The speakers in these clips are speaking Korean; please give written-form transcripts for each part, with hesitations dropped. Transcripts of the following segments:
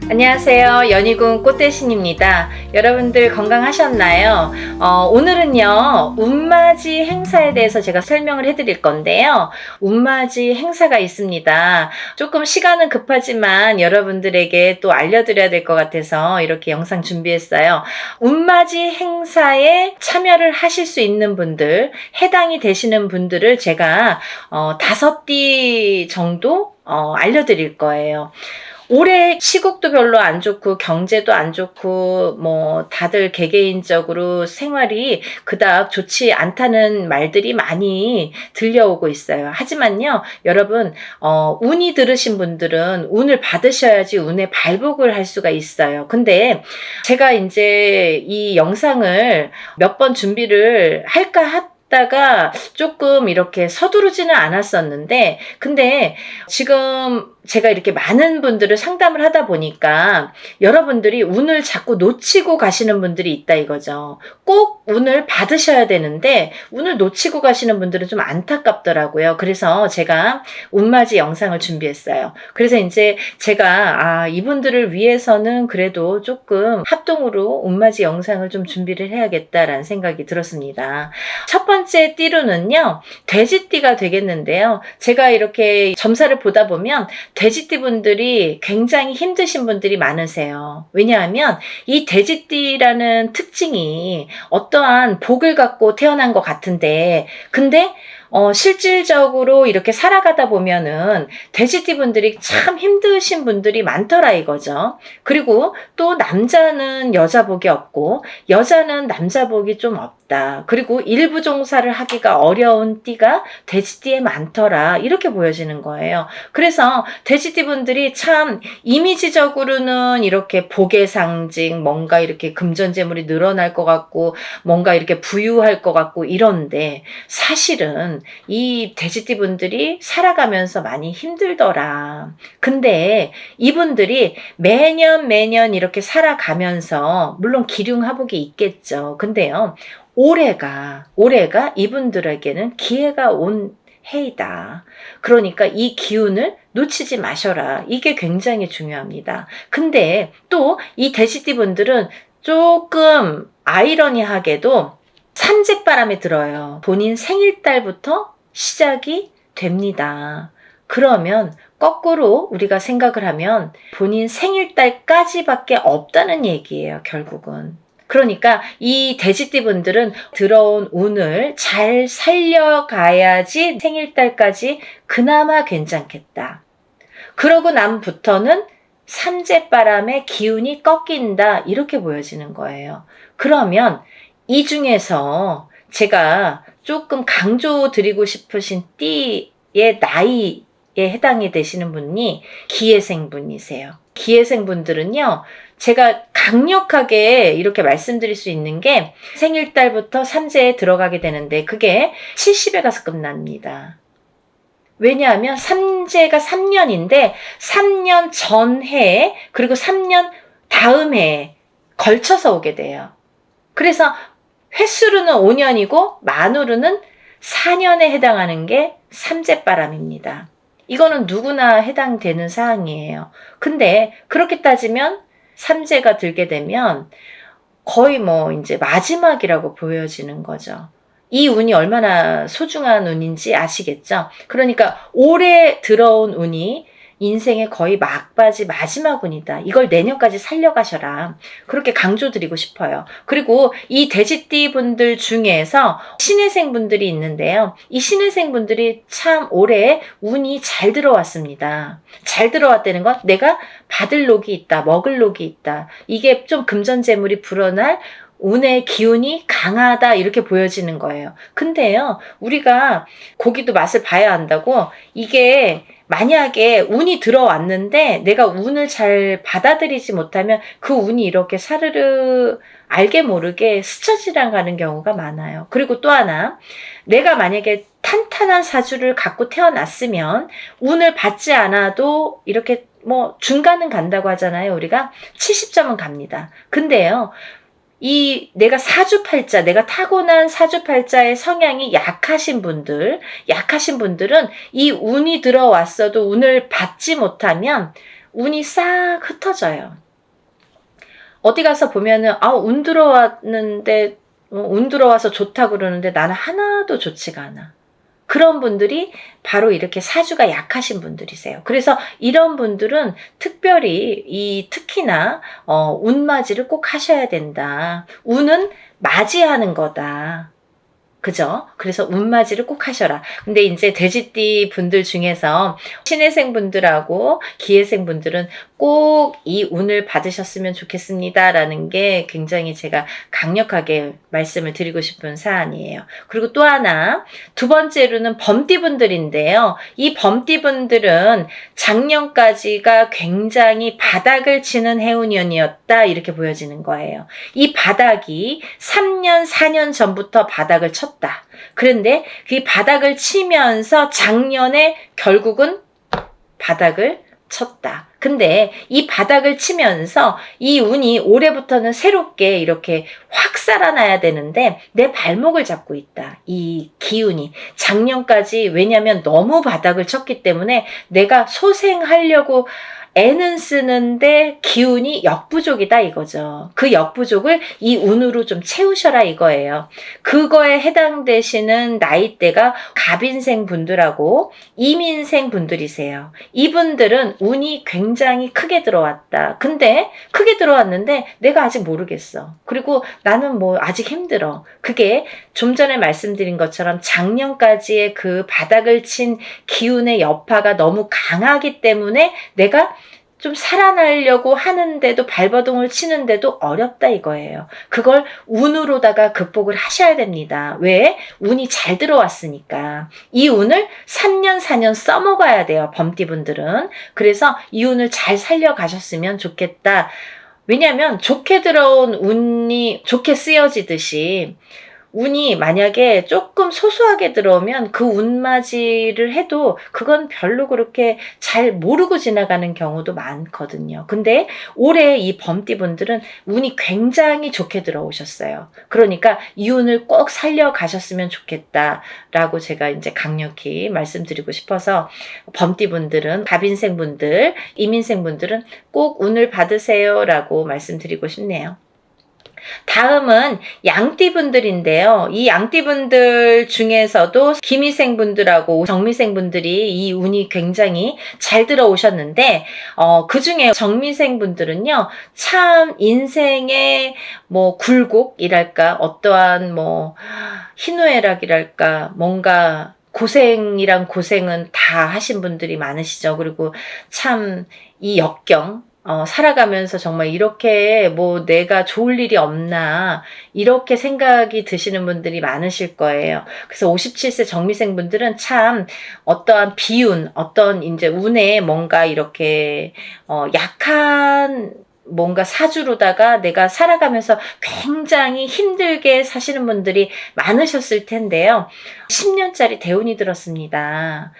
안녕하세요. 연희군 꽃대신입니다. 여러분들 건강하셨나요? 오늘은요, 운맞이 행사에 대해서 제가 설명을 해드릴 건데요. 운맞이 행사가 있습니다. 조금 시간은 급하지만 여러분들에게 또 알려드려야 될 것 같아서 이렇게 영상 준비했어요. 운맞이 행사에 참여를 하실 수 있는 분들, 해당이 되시는 분들을 제가 5띠 정도 알려드릴 거예요. 올해 시국도 별로 안 좋고 경제도 안 좋고 뭐 다들 개개인적으로 생활이 그닥 좋지 않다는 말들이 많이 들려오고 있어요. 하지만요, 여러분, 운이 들으신 분들은 운을 받으셔야지 운의 발복을 할 수가 있어요. 근데 제가 이제 이 영상을 몇 번 준비를 할까 다가 조금 이렇게 서두르지는 않았었는데, 근데 지금 제가 이렇게 많은 분들을 상담을 하다 보니까 여러분들이 운을 자꾸 놓치고 가시는 분들이 있다 이거죠. 꼭 운을 받으셔야 되는데 운을 놓치고 가시는 분들은 좀 안타깝더라고요. 그래서 제가 운맞이 영상을 준비했어요. 그래서 이제 제가 이분들을 위해서는 그래도 조금 합동으로 운맞이 영상을 좀 준비를 해야겠다라는 생각이 들었습니다. 첫 번째 띠로는요, 돼지띠가 되겠는데요. 제가 이렇게 점사를 보다 보면 돼지띠 분들이 굉장히 힘드신 분들이 많으세요. 왜냐하면 이 돼지띠라는 특징이 어떠한 복을 갖고 태어난 것 같은데, 근데 실질적으로 이렇게 살아가다 보면은 돼지띠 분들이 참 힘드신 분들이 많더라 이거죠. 그리고 또 남자는 여자 복이 없고 여자는 남자 복이 좀 없다. 그리고 일부 종사를 하기가 어려운 띠가 돼지띠에 많더라. 이렇게 보여지는 거예요. 그래서 돼지띠 분들이 참 이미지적으로는 이렇게 복의 상징, 뭔가 이렇게 금전재물이 늘어날 것 같고 뭔가 이렇게 부유할 것 같고 이런데, 사실은 이 돼지띠 분들이 살아가면서 많이 힘들더라. 근데 이분들이 매년 이렇게 살아가면서 물론 기륭하복이 있겠죠. 근데요, 올해가 이분들에게는 기회가 온 해이다. 그러니까 이 기운을 놓치지 마셔라. 이게 굉장히 중요합니다. 근데 또 이 돼지띠 분들은 조금 아이러니하게도 삼재바람에 들어요. 본인 생일달부터 시작이 됩니다. 그러면 거꾸로 우리가 생각을 하면 본인 생일달까지밖에 없다는 얘기예요, 결국은. 그러니까 이 돼지띠 분들은 들어온 운을 잘 살려가야지 생일달까지 그나마 괜찮겠다. 그러고 남부터는 삼재바람의 기운이 꺾인다, 이렇게 보여지는 거예요. 그러면 이 중에서 제가 조금 강조드리고 싶으신 띠의 나이에 해당이 되시는 분이 기해생 분이세요. 기해생 분들은요, 제가 강력하게 이렇게 말씀드릴 수 있는 게 생일달부터 삼재에 들어가게 되는데 그게 70에 가서 끝납니다. 왜냐하면 삼재가 3년인데 3년 전해에 그리고 3년 다음 해에 걸쳐서 오게 돼요. 그래서 횟수로는 5년이고 만으로는 4년에 해당하는 게 삼재바람입니다. 이거는 누구나 해당되는 사항이에요. 근데 그렇게 따지면 삼재가 들게 되면 거의 뭐 이제 마지막이라고 보여지는 거죠. 이 운이 얼마나 소중한 운인지 아시겠죠? 그러니까 올해 들어온 운이 인생의 거의 막바지 마지막 운이다. 이걸 내년까지 살려가셔라. 그렇게 강조드리고 싶어요. 그리고 이 돼지띠 분들 중에서 신해생 분들이 있는데요. 이 신해생 분들이 참 올해 운이 잘 들어왔습니다. 잘 들어왔다는 건 내가 받을 녹이 있다, 먹을 녹이 있다. 이게 좀 금전재물이 불어날 운의 기운이 강하다, 이렇게 보여지는 거예요. 근데요, 우리가 고기도 맛을 봐야 한다고, 이게 만약에 운이 들어왔는데 내가 운을 잘 받아들이지 못하면 그 운이 이렇게 사르르 알게 모르게 스쳐 지나가는 경우가 많아요. 그리고 또 하나, 내가 만약에 탄탄한 사주를 갖고 태어났으면 운을 받지 않아도 이렇게 뭐 중간은 간다고 하잖아요. 우리가 70점은 갑니다. 근데요, 이 내가 사주팔자, 내가 타고난 사주팔자의 성향이 약하신 분들은 이 운이 들어왔어도 운을 받지 못하면 운이 싹 흩어져요. 어디 가서 보면은 운 들어왔는데 운 들어와서 좋다 그러는데 나는 하나도 좋지가 않아. 그런 분들이 바로 이렇게 사주가 약하신 분들이세요. 그래서 이런 분들은 특별히 특히나 운맞이를 꼭 하셔야 된다. 운은 맞이하는 거다. 그죠? 그래서 운맞이를 꼭 하셔라. 근데 이제 돼지띠 분들 중에서 신해생 분들하고 기해생 분들은 꼭 이 운을 받으셨으면 좋겠습니다. 라는 게 굉장히 제가 강력하게 말씀을 드리고 싶은 사안이에요. 그리고 또 하나, 두 번째로는 범띠 분들인데요. 이 범띠 분들은 작년까지가 굉장히 바닥을 치는 해운년이었다. 이렇게 보여지는 거예요. 이 바닥이 3년, 4년 전부터 바닥을 쳤다. 그런데 그 바닥을 치면서 작년에 결국은 바닥을 쳤다. 근데 이 바닥을 치면서 이 운이 올해부터는 새롭게 이렇게 확 살아나야 되는데 내 발목을 잡고 있다. 이 기운이. 작년까지 왜냐면 너무 바닥을 쳤기 때문에 내가 소생하려고 애는 쓰는데 기운이 역부족이다 이거죠. 그 역부족을 이 운으로 좀 채우셔라 이거예요. 그거에 해당되시는 나이대가 갑인생 분들하고 이민생 분들이세요. 이분들은 운이 굉장히 크게 들어왔다. 근데 크게 들어왔는데 내가 아직 모르겠어. 그리고 나는 뭐 아직 힘들어. 그게 좀 전에 말씀드린 것처럼 작년까지의 그 바닥을 친 기운의 여파가 너무 강하기 때문에 내가 좀 살아나려고 하는데도 발버둥을 치는데도 어렵다 이거예요. 그걸 운으로다가 극복을 하셔야 됩니다. 왜? 운이 잘 들어왔으니까. 이 운을 3년 4년 써먹어야 돼요. 범띠분들은. 그래서 이 운을 잘 살려가셨으면 좋겠다. 왜냐하면 좋게 들어온 운이 좋게 쓰여지듯이 운이 만약에 조금 소소하게 들어오면 그 운맞이를 해도 그건 별로 그렇게 잘 모르고 지나가는 경우도 많거든요. 근데 올해 이 범띠분들은 운이 굉장히 좋게 들어오셨어요. 그러니까 이 운을 꼭 살려가셨으면 좋겠다라고 제가 이제 강력히 말씀드리고 싶어서 범띠분들은 갑인생분들, 이민생분들은 꼭 운을 받으세요라고 말씀드리고 싶네요. 다음은 양띠분들인데요. 이 양띠분들 중에서도 기미생분들하고 정미생분들이 이 운이 굉장히 잘 들어오셨는데 그 중에 정미생분들은요. 참 인생의 뭐 굴곡이랄까 어떠한 뭐 희노애락이랄까 뭔가 고생이란 고생은 다 하신 분들이 많으시죠. 그리고 참 이 역경 살아가면서 정말 이렇게 뭐 내가 좋을 일이 없나 이렇게 생각이 드시는 분들이 많으실 거예요. 그래서 57세 정미생 분들은 참 어떠한 비운, 어떤 이제 운에 뭔가 이렇게 약한 뭔가 사주로다가 내가 살아가면서 굉장히 힘들게 사시는 분들이 많으셨을 텐데요. 10년짜리 대운이 들었습니다.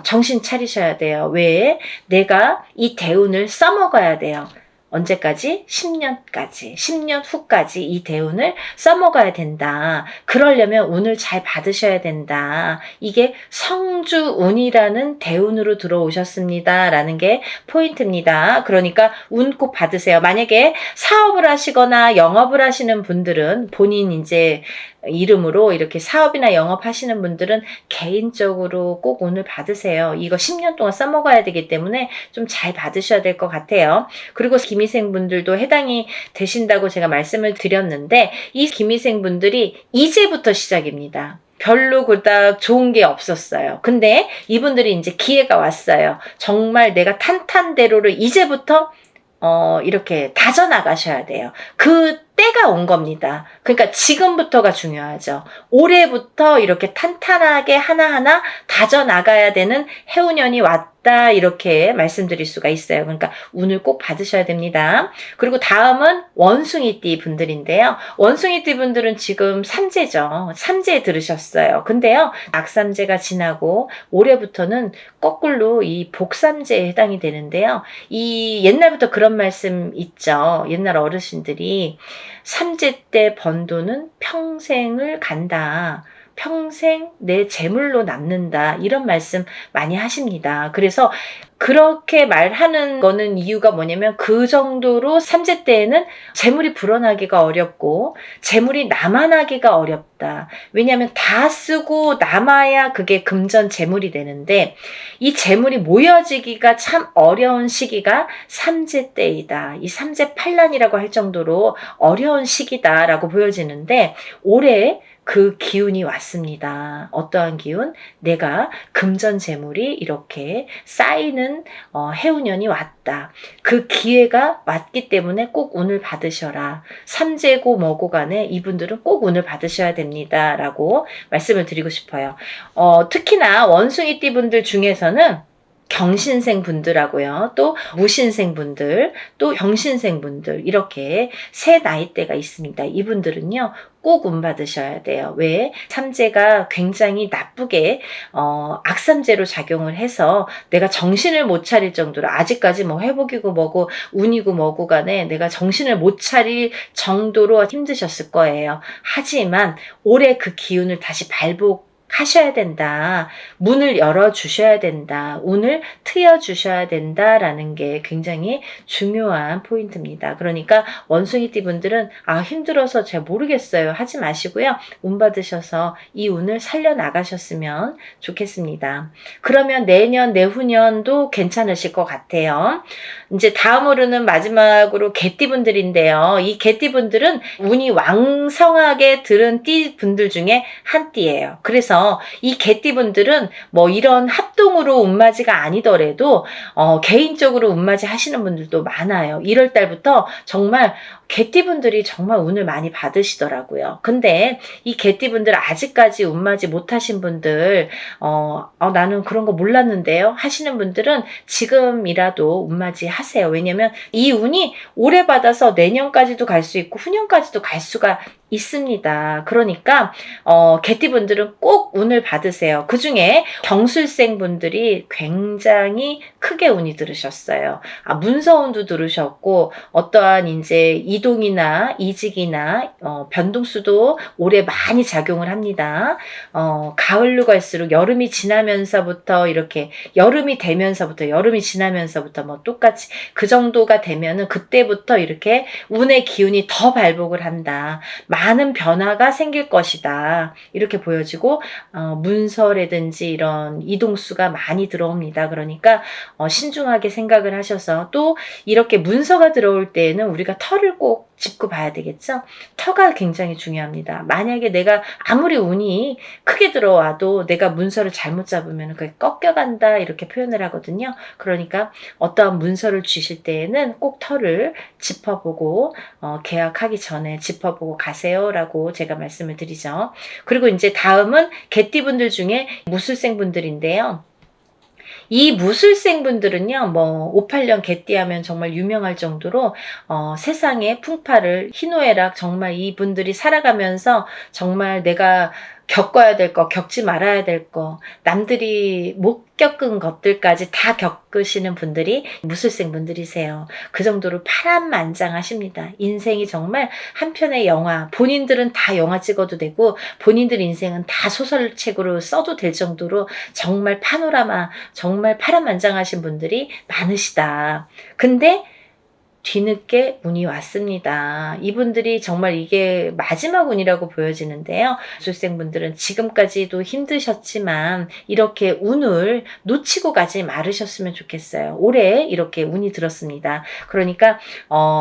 정신 차리셔야 돼요. 왜? 내가 이 대운을 써먹어야 돼요. 언제까지? 10년까지. 10년 후까지 이 대운을 써먹어야 된다. 그러려면 운을 잘 받으셔야 된다. 이게 성주운이라는 대운으로 들어오셨습니다. 라는 게 포인트입니다. 그러니까 운 꼭 받으세요. 만약에 사업을 하시거나 영업을 하시는 분들은 본인 이제 이름으로 이렇게 사업이나 영업하시는 분들은 개인적으로 꼭 운을 받으세요. 이거 10년 동안 써먹어야 되기 때문에 좀 잘 받으셔야 될 것 같아요. 그리고 기미생분들도 해당이 되신다고 제가 말씀을 드렸는데 이 기미생분들이 이제부터 시작입니다. 별로 그닥 좋은 게 없었어요. 근데 이분들이 이제 기회가 왔어요. 정말 내가 탄탄대로를 이제부터 이렇게 다져나가셔야 돼요. 그 때가 온 겁니다. 그러니까 지금부터가 중요하죠. 올해부터 이렇게 탄탄하게 하나하나 다져나가야 되는 해운년이 왔다 이렇게 말씀드릴 수가 있어요. 그러니까 운을 꼭 받으셔야 됩니다. 그리고 다음은 원숭이띠 분들인데요. 원숭이띠 분들은 지금 삼재죠. 삼재에 들으셨어요. 근데요. 악삼재가 지나고 올해부터는 거꾸로 이 복삼재에 해당이 되는데요. 이 옛날부터 그런 말씀 있죠. 옛날 어르신들이 삼재 때 번 돈은 평생을 간다. 평생 내 재물로 남는다. 이런 말씀 많이 하십니다. 그래서 그렇게 말하는 거는 이유가 뭐냐면 그 정도로 삼재 때에는 재물이 불어나기가 어렵고 재물이 남아나기가 어렵다. 왜냐하면 다 쓰고 남아야 그게 금전 재물이 되는데 이 재물이 모여지기가 참 어려운 시기가 삼재 때이다. 이 삼재 팔란이라고 할 정도로 어려운 시기다라고 보여지는데 올해 그 기운이 왔습니다. 어떠한 기운? 내가 금전 재물이 이렇게 쌓이는 해운년이 왔다. 그 기회가 왔기 때문에 꼭 운을 받으셔라. 삼재고 뭐고 간에 이분들은 꼭 운을 받으셔야 됩니다. 라고 말씀을 드리고 싶어요. 특히나 원숭이띠 분들 중에서는 경신생 분들하고요. 또 무신생 분들, 또 병신생 분들 이렇게 세 나이대가 있습니다. 이분들은요. 꼭 운 받으셔야 돼요. 왜? 삼재가 굉장히 나쁘게 악삼재로 작용을 해서 내가 정신을 못 차릴 정도로 아직까지 뭐 회복이고 뭐고 운이고 뭐고 간에 내가 정신을 못 차릴 정도로 힘드셨을 거예요. 하지만 올해 그 기운을 다시 하셔야 된다. 문을 열어주셔야 된다. 운을 트여주셔야 된다라는 게 굉장히 중요한 포인트입니다. 그러니까 원숭이띠 분들은 힘들어서 잘 모르겠어요. 하지 마시고요. 운 받으셔서 이 운을 살려나가셨으면 좋겠습니다. 그러면 내년, 내후년도 괜찮으실 것 같아요. 이제 다음으로는 마지막으로 개띠 분들인데요. 이 개띠 분들은 운이 왕성하게 들은 띠 분들 중에 한 띠예요. 그래서 이 개띠분들은 뭐 이런 합동으로 운맞이가 아니더라도 개인적으로 운맞이 하시는 분들도 많아요. 1월 달부터 정말 개띠분들이 정말 운을 많이 받으시더라고요. 근데 이 개띠분들 아직까지 운맞이 못하신 분들 나는 그런 거 몰랐는데요 하시는 분들은 지금이라도 운맞이 하세요. 왜냐면 이 운이 오래 받아서 내년까지도 갈 수 있고 후년까지도 갈 수가 있습니다. 그러니까 개띠분들은 꼭 운을 받으세요. 그 중에 경술생 분들이 굉장히 크게 운이 들으셨어요. 문서운도 들으셨고 어떠한 이제 이동이나 이직이나 변동수도 올해 많이 작용을 합니다. 가을로 갈수록 여름이 지나면서부터 이렇게 여름이 지나면서부터 뭐 똑같이 그 정도가 되면은 그때부터 이렇게 운의 기운이 더 발복을 한다. 많은 변화가 생길 것이다. 이렇게 보여지고 문서라든지 이런 이동수가 많이 들어옵니다. 그러니까 신중하게 생각을 하셔서 또 이렇게 문서가 들어올 때에는 우리가 터를 꼭 짚고 봐야 되겠죠. 터가 굉장히 중요합니다. 만약에 내가 아무리 운이 크게 들어와도 내가 문서를 잘못 잡으면 그게 꺾여간다 이렇게 표현을 하거든요. 그러니까 어떠한 문서를 주실 때에는 꼭 터를 짚어보고 계약하기 전에 짚어보고 가세요라고 제가 말씀을 드리죠. 그리고 이제 다음은 개띠분들 중에 무술생 분들인데요. 이 무술생 분들은요, 뭐 58년 개띠하면 정말 유명할 정도로 세상의 풍파를 희노애락 정말 이분들이 살아가면서 정말 내가 겪어야 될 거, 겪지 말아야 될 거, 남들이 못 겪은 것들까지 다 겪으시는 분들이 무술생 분들이세요. 그 정도로 파란만장하십니다. 인생이 정말 한 편의 영화, 본인들은 다 영화 찍어도 되고 본인들 인생은 다 소설책으로 써도 될 정도로 정말 파노라마, 정말 파란만장하신 분들이 많으시다. 근데 뒤늦게 운이 왔습니다. 이분들이 정말 이게 마지막 운이라고 보여지는데요. 수생분들은 지금까지도 힘드셨지만 이렇게 운을 놓치고 가지 말으셨으면 좋겠어요. 올해 이렇게 운이 들었습니다. 그러니까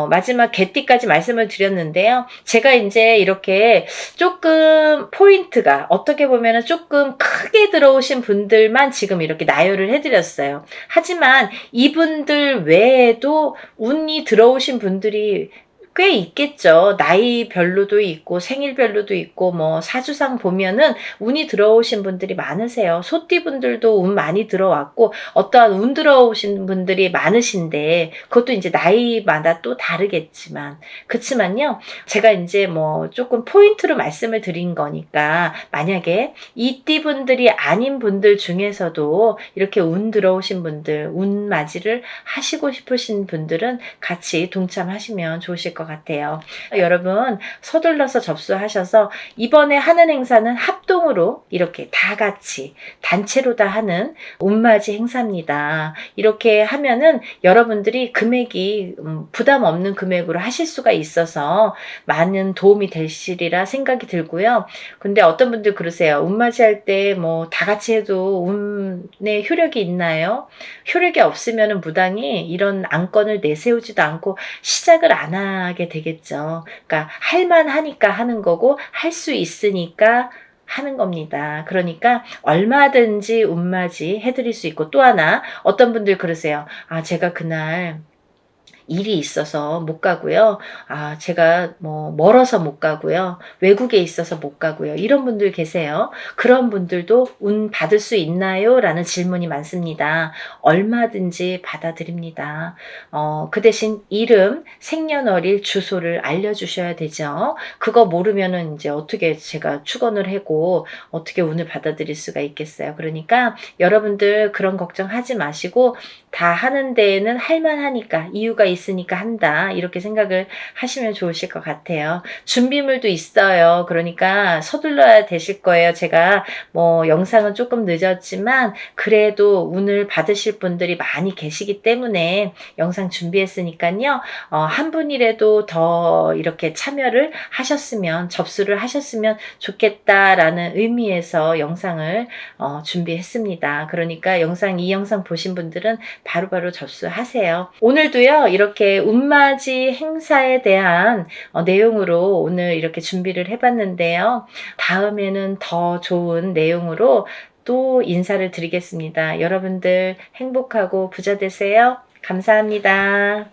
마지막 개띠까지 말씀을 드렸는데요. 제가 이제 이렇게 조금 포인트가 어떻게 보면 조금 크게 들어오신 분들만 지금 이렇게 나열을 해드렸어요. 하지만 이분들 외에도 운이 들어오신 분들이 꽤 있겠죠. 나이별로도 있고 생일별로도 있고 뭐 사주상 보면은 운이 들어오신 분들이 많으세요. 소띠분들도 운 많이 들어왔고 어떠한 운 들어오신 분들이 많으신데 그것도 이제 나이마다 또 다르겠지만 그치만요. 제가 이제 뭐 조금 포인트로 말씀을 드린 거니까 만약에 이 띠분들이 아닌 분들 중에서도 이렇게 운 들어오신 분들 운 맞이를 하시고 싶으신 분들은 같이 동참하시면 좋으실 것 같아요. 여러분 서둘러서 접수하셔서 이번에 하는 행사는 합동으로 이렇게 다 같이 단체로 다 하는 운맞이 행사입니다. 이렇게 하면은 여러분들이 금액이 부담 없는 금액으로 하실 수가 있어서 많은 도움이 되시리라 생각이 들고요. 근데 어떤 분들 그러세요. 운맞이 할 때 뭐 다 같이 해도 운에 효력이 있나요? 효력이 없으면 무당이 이런 안건을 내세우지도 않고 시작을 안 하게 되겠죠. 그러니까 할만하니까 하는 거고 할 수 있으니까 하는 겁니다. 그러니까 얼마든지 운맞이 해드릴 수 있고, 또 하나 어떤 분들 그러세요. 아, 제가 그날 일이 있어서 못 가고요. 아, 제가 뭐 멀어서 못 가고요. 외국에 있어서 못 가고요. 이런 분들 계세요. 그런 분들도 운 받을 수 있나요? 라는 질문이 많습니다. 얼마든지 받아드립니다. 그 대신 이름, 생년월일, 주소를 알려주셔야 되죠. 그거 모르면은 이제 어떻게 제가 축원을 하고 어떻게 운을 받아들일 수가 있겠어요. 그러니까 여러분들 그런 걱정하지 마시고 다 하는 데에는 할만하니까, 이유가 있으니까 한다, 이렇게 생각을 하시면 좋으실 것 같아요. 준비물도 있어요. 그러니까 서둘러야 되실 거예요. 제가 뭐 영상은 조금 늦었지만 그래도 운을 받으실 분들이 많이 계시기 때문에 영상 준비했으니까요. 한 분이라도 더 이렇게 참여를 하셨으면, 접수를 하셨으면 좋겠다라는 의미에서 영상을 준비했습니다. 그러니까 이 영상 보신 분들은 바로바로 접수하세요. 오늘도요, 이렇게 운맞이 행사에 대한 내용으로 오늘 이렇게 준비를 해봤는데요. 다음에는 더 좋은 내용으로 또 인사를 드리겠습니다. 여러분들 행복하고 부자 되세요. 감사합니다.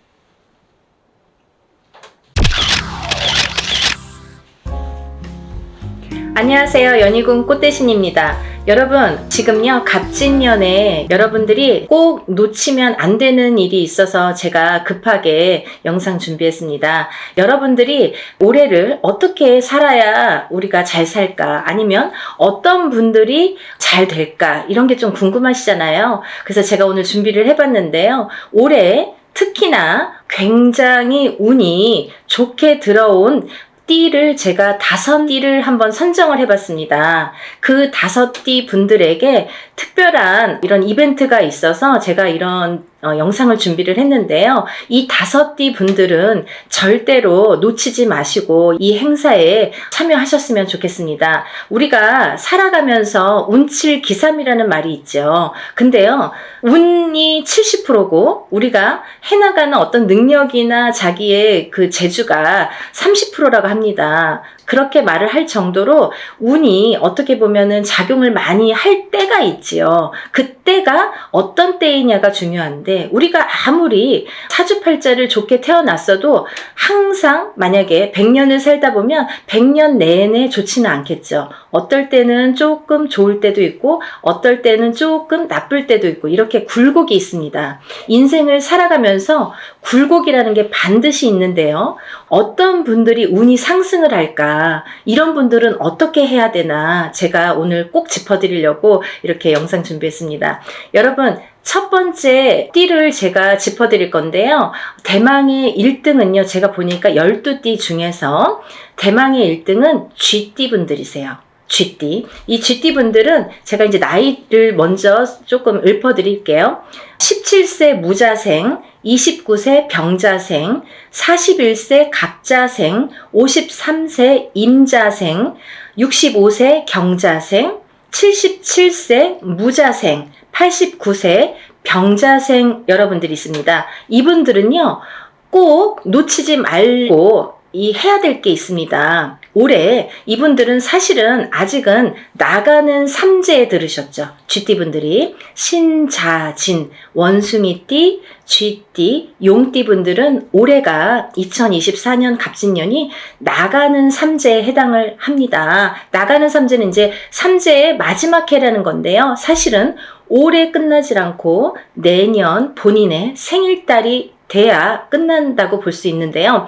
안녕하세요. 연희궁 꽃대신입니다. 여러분, 지금요, 갑진년에 여러분들이 꼭 놓치면 안 되는 일이 있어서 제가 급하게 영상 준비했습니다. 여러분들이 올해를 어떻게 살아야 우리가 잘 살까? 아니면 어떤 분들이 잘 될까? 이런 게 좀 궁금하시잖아요. 그래서 제가 오늘 준비를 해봤는데요. 올해 특히나 굉장히 운이 좋게 들어온 띠를 제가 5띠를 한번 선정을 해봤습니다. 그 5띠 분들에게 특별한 이런 이벤트가 있어서 제가 이런 영상을 준비를 했는데요. 이 5띠 분들은 절대로 놓치지 마시고 이 행사에 참여하셨으면 좋겠습니다. 우리가 살아가면서 운칠기삼이라는 말이 있죠. 근데요, 운이 70%고 우리가 해나가는 어떤 능력이나 자기의 그 재주가 30%라고 합니다. 그렇게 말을 할 정도로 운이 어떻게 보면은 작용을 많이 할 때가 있지요. 그때가 어떤 때이냐가 중요한데, 우리가 아무리 사주팔자를 좋게 태어났어도 항상 만약에 100년을 살다 보면 100년 내내 좋지는 않겠죠. 어떨 때는 조금 좋을 때도 있고 어떨 때는 조금 나쁠 때도 있고, 이렇게 굴곡이 있습니다. 인생을 살아가면서 굴곡이라는 게 반드시 있는데요. 어떤 분들이 운이 상승을 할까? 이런 분들은 어떻게 해야 되나? 제가 오늘 꼭 짚어드리려고 이렇게 영상 준비했습니다. 여러분, 첫 번째 띠를 제가 짚어드릴 건데요. 대망의 1등은요. 제가 보니까 12띠 중에서 대망의 1등은 쥐띠 분들이세요. 쥐띠. 이 쥐띠 분들은 제가 이제 나이를 먼저 조금 읊어드릴게요. 17세 무자생, 29세 병자생, 41세 갑자생, 53세 임자생, 65세 경자생, 77세 무자생, 89세 병자생 여러분들이 있습니다. 이분들은요, 꼭 놓치지 말고 해야 될 게 있습니다. 올해 이분들은 사실은 아직은 나가는 삼재에 들으셨죠. 쥐띠분들이 신자진, 원숭이띠, 쥐띠, 용띠 분들은 올해가 2024년 갑진년이 나가는 삼재에 해당을 합니다. 나가는 삼재는 이제 삼재의 마지막 해라는 건데요. 사실은 올해 끝나질 않고 내년 본인의 생일달이 돼야 끝난다고 볼 수 있는데요.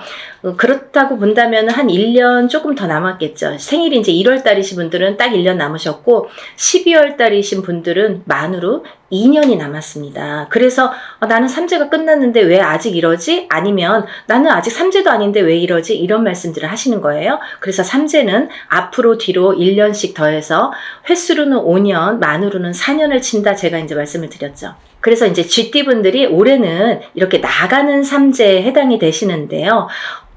그렇다고 본다면 한 1년 조금 더 남았겠죠. 생일이 이제 1월 달이신 분들은 딱 1년 남으셨고 12월 달이신 분들은 만으로 2년이 남았습니다. 그래서 나는 삼재가 끝났는데 왜 아직 이러지? 아니면 나는 아직 삼재도 아닌데 왜 이러지? 이런 말씀들을 하시는 거예요. 그래서 삼재는 앞으로 뒤로 1년씩 더해서 횟수로는 5년, 만으로는 4년을 친다, 제가 이제 말씀을 드렸죠. 그래서 이제 쥐띠분들이 올해는 이렇게 나가는 삼재에 해당이 되시는데요.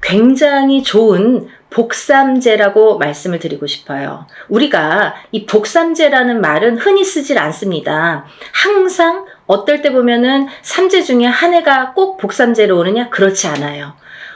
굉장히 좋은 복삼재라고 말씀을 드리고 싶어요. 우리가 이 복삼재라는 말은 흔히 쓰질 않습니다. 항상 어떨 때 보면은 삼재 중에 한 해가 꼭 복삼재로 오느냐? 그렇지 않아요.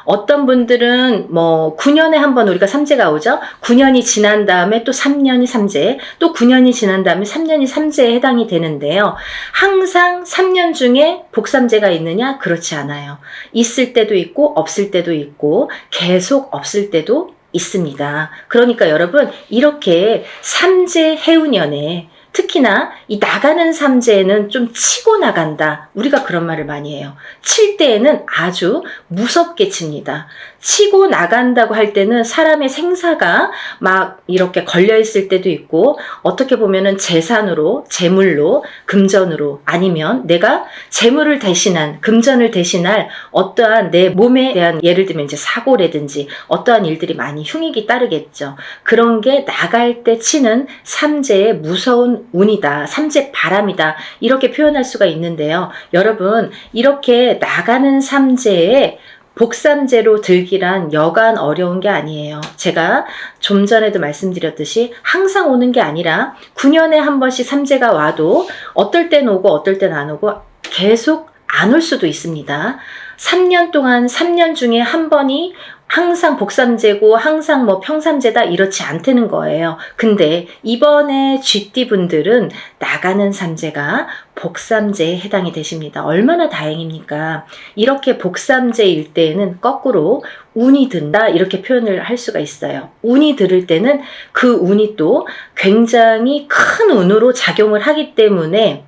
어떤 분들은 뭐 9년에 한 번 우리가 삼재가 오죠. 9년이 지난 다음에 또 3년이 삼재, 또 9년이 지난 다음에 3년이 삼재에 해당이 되는데요. 항상 3년 중에 복삼재가 있느냐? 그렇지 않아요. 있을 때도 있고 없을 때도 있고 계속 없을 때도 있습니다. 그러니까 여러분, 이렇게 삼재 해운년에 특히나 이 나가는 삼재에는 좀 치고 나간다. 우리가 그런 말을 많이 해요. 칠 때에는 아주 무섭게 칩니다. 치고 나간다고 할 때는 사람의 생사가 막 이렇게 걸려 있을 때도 있고, 어떻게 보면은 재산으로, 재물로, 금전으로, 아니면 내가 재물을 대신한, 금전을 대신할 어떠한 내 몸에 대한, 예를 들면 이제 사고라든지 어떠한 일들이 많이 흉익이 따르겠죠. 그런 게 나갈 때 치는 삼재의 무서운 운이다, 삼재 바람이다, 이렇게 표현할 수가 있는데요. 여러분, 이렇게 나가는 삼재에 복삼재로 들기란 여간 어려운 게 아니에요. 제가 좀 전에도 말씀드렸듯이 항상 오는 게 아니라 9년에 한 번씩 삼재가 와도 어떨 땐 오고 어떨 땐 안 오고 계속 안 올 수도 있습니다. 3년 동안 3년 중에 한 번이 항상 복삼재고 항상 뭐 평삼재다, 이렇지 않다는 거예요. 근데 이번에 쥐띠 분들은 나가는 삼재가 복삼재에 해당이 되십니다. 얼마나 다행입니까? 이렇게 복삼재일 때에는 거꾸로 운이 든다, 이렇게 표현을 할 수가 있어요. 운이 들을 때는 그 운이 또 굉장히 큰 운으로 작용을 하기 때문에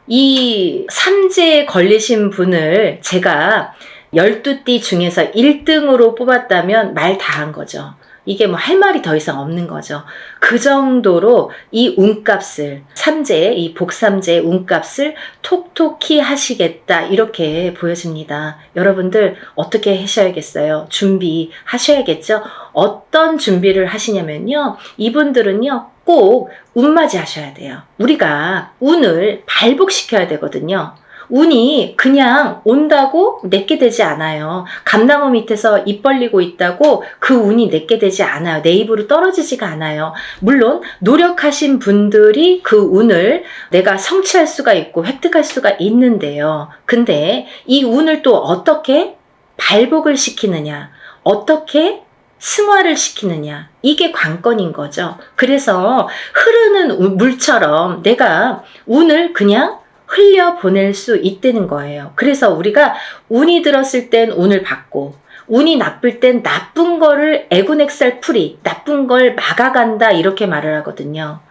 이 삼재에 걸리신 분을 제가 12띠 중에서 1등으로 뽑았다면 말 다 한 거죠. 이게 뭐 할 말이 더 이상 없는 거죠. 그 정도로 이 운값을, 삼재의, 이 복삼재의 운값을 톡톡히 하시겠다, 이렇게 보여집니다. 여러분들 어떻게 하셔야겠어요? 준비하셔야겠죠? 어떤 준비를 하시냐면요, 이분들은요 꼭 운맞이 하셔야 돼요. 우리가 운을 발복시켜야 되거든요. 운이 그냥 온다고 내게 되지 않아요. 감나무 밑에서 입 벌리고 있다고 그 운이 내게 되지 않아요. 내 입으로 떨어지지가 않아요. 물론 노력하신 분들이 그 운을 내가 성취할 수가 있고 획득할 수가 있는데요. 근데 이 운을 또 어떻게 발복을 시키느냐, 어떻게 승화를 시키느냐, 이게 관건인 거죠. 그래서 흐르는 물처럼 내가 운을 그냥 흘려보낼 수 있다는 거예요. 그래서 우리가 운이 들었을 땐 운을 받고, 운이 나쁠 땐 나쁜 거를 애군액살 풀이, 나쁜 걸 막아간다, 이렇게 말을 하거든요.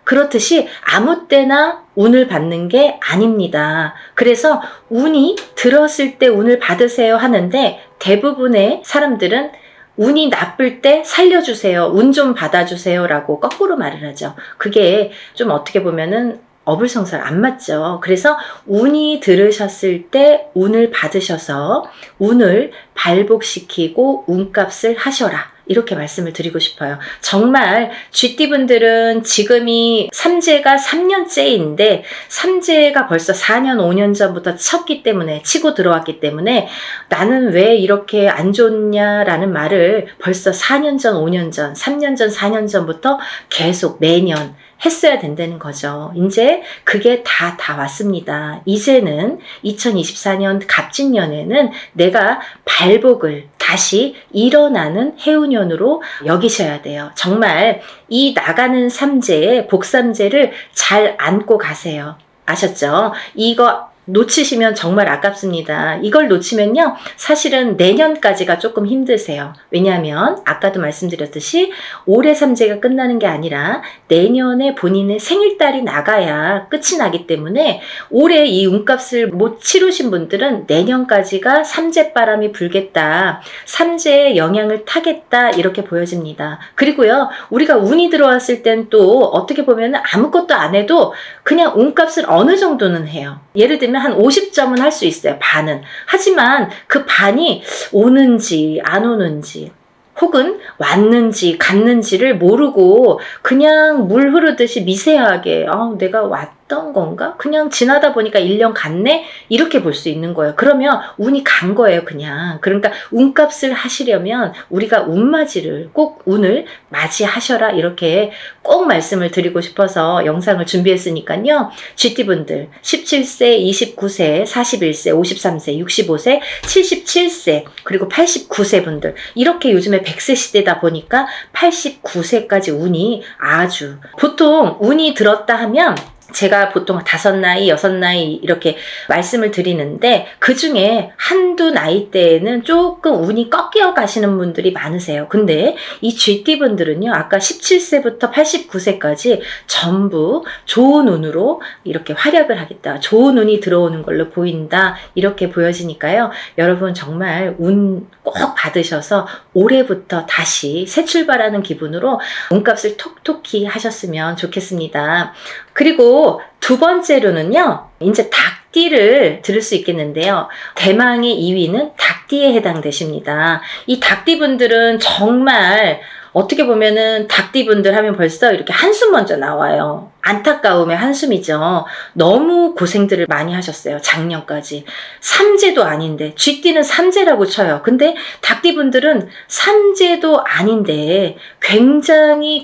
그렇듯이 아무 때나 운을 받는 게 아닙니다. 그래서 운이 들었을 때 운을 받으세요 하는데, 대부분의 사람들은 운이 나쁠 때 살려주세요, 운 좀 받아주세요 라고 거꾸로 말을 하죠. 그게 좀 어떻게 보면은 어불성설 안 맞죠. 그래서 운이 들으셨을 때 운을 받으셔서 운을 발복시키고 운값을 하셔라, 이렇게 말씀을 드리고 싶어요. 정말 쥐띠분들은 지금이 삼재가 3년째인데 삼재가 벌써 4년 5년 전부터 쳤기 때문에, 치고 들어왔기 때문에 나는 왜 이렇게 안 좋냐라는 말을 벌써 4년 전, 5년 전, 3년 전, 4년 전부터 계속 매년 했어야 된다는 거죠. 이제 그게 다 왔습니다. 이제는 2024년 갑진년에는 내가 발복을 다시 일어나는 해운년으로 여기셔야 돼요. 정말 이 나가는 삼재의 복삼재를 잘 안고 가세요. 아셨죠? 이거 놓치시면 정말 아깝습니다. 이걸 놓치면요, 사실은 내년까지가 조금 힘드세요. 왜냐하면 아까도 말씀드렸듯이 올해 삼재가 끝나는 게 아니라 내년에 본인의 생일달이 나가야 끝이 나기 때문에 올해 이 운값을 못 치르신 분들은 내년까지가 삼재바람이 불겠다, 삼재의 영향을 타겠다, 이렇게 보여집니다. 그리고요, 우리가 운이 들어왔을 땐 또 어떻게 보면 아무것도 안 해도 그냥 운값을 어느 정도는 해요. 예를 들면 한 50점은 할 수 있어요. 반은. 하지만 그 반이 오는지 안 오는지 혹은 왔는지 갔는지를 모르고 그냥 물 흐르듯이 미세하게 내가 왔던 건가? 그냥 지나다 보니까 1년 갔네? 이렇게 볼 수 있는 거예요. 그러면 운이 간 거예요, 그냥. 그러니까 운값을 하시려면 우리가 운맞이를, 꼭 운을 맞이하셔라, 이렇게 꼭 말씀을 드리고 싶어서 영상을 준비했으니까요. GT분들 17세, 29세, 41세, 53세, 65세, 77세, 그리고 89세 분들, 이렇게 요즘에 100세 시대다 보니까 89세까지 운이 아주, 보통 운이 들었다 하면 제가 보통 5나이, 6나이 이렇게 말씀을 드리는데 그 중에 한두 나이대에는 조금 운이 꺾여 가시는 분들이 많으세요. 근데 이 GT분들은요, 아까 17세부터 89세까지 전부 좋은 운으로 이렇게 활약을 하겠다, 좋은 운이 들어오는 걸로 보인다, 이렇게 보여지니까요. 여러분 정말 운 꼭 받으셔서 올해부터 다시 새 출발하는 기분으로 운값을 톡톡히 하셨으면 좋겠습니다. 그리고 두 번째로는요, 이제 닭띠를 들을 수 있겠는데요. 대망의 2위는 닭띠에 해당되십니다. 이 닭띠분들은 정말 어떻게 보면은 닭띠분들 하면 벌써 이렇게 한숨 먼저 나와요. 안타까움의 한숨이죠. 너무 고생들을 많이 하셨어요. 작년까지. 삼재도 아닌데, 쥐띠는 삼재라고 쳐요. 근데 닭띠분들은 삼재도 아닌데 굉장히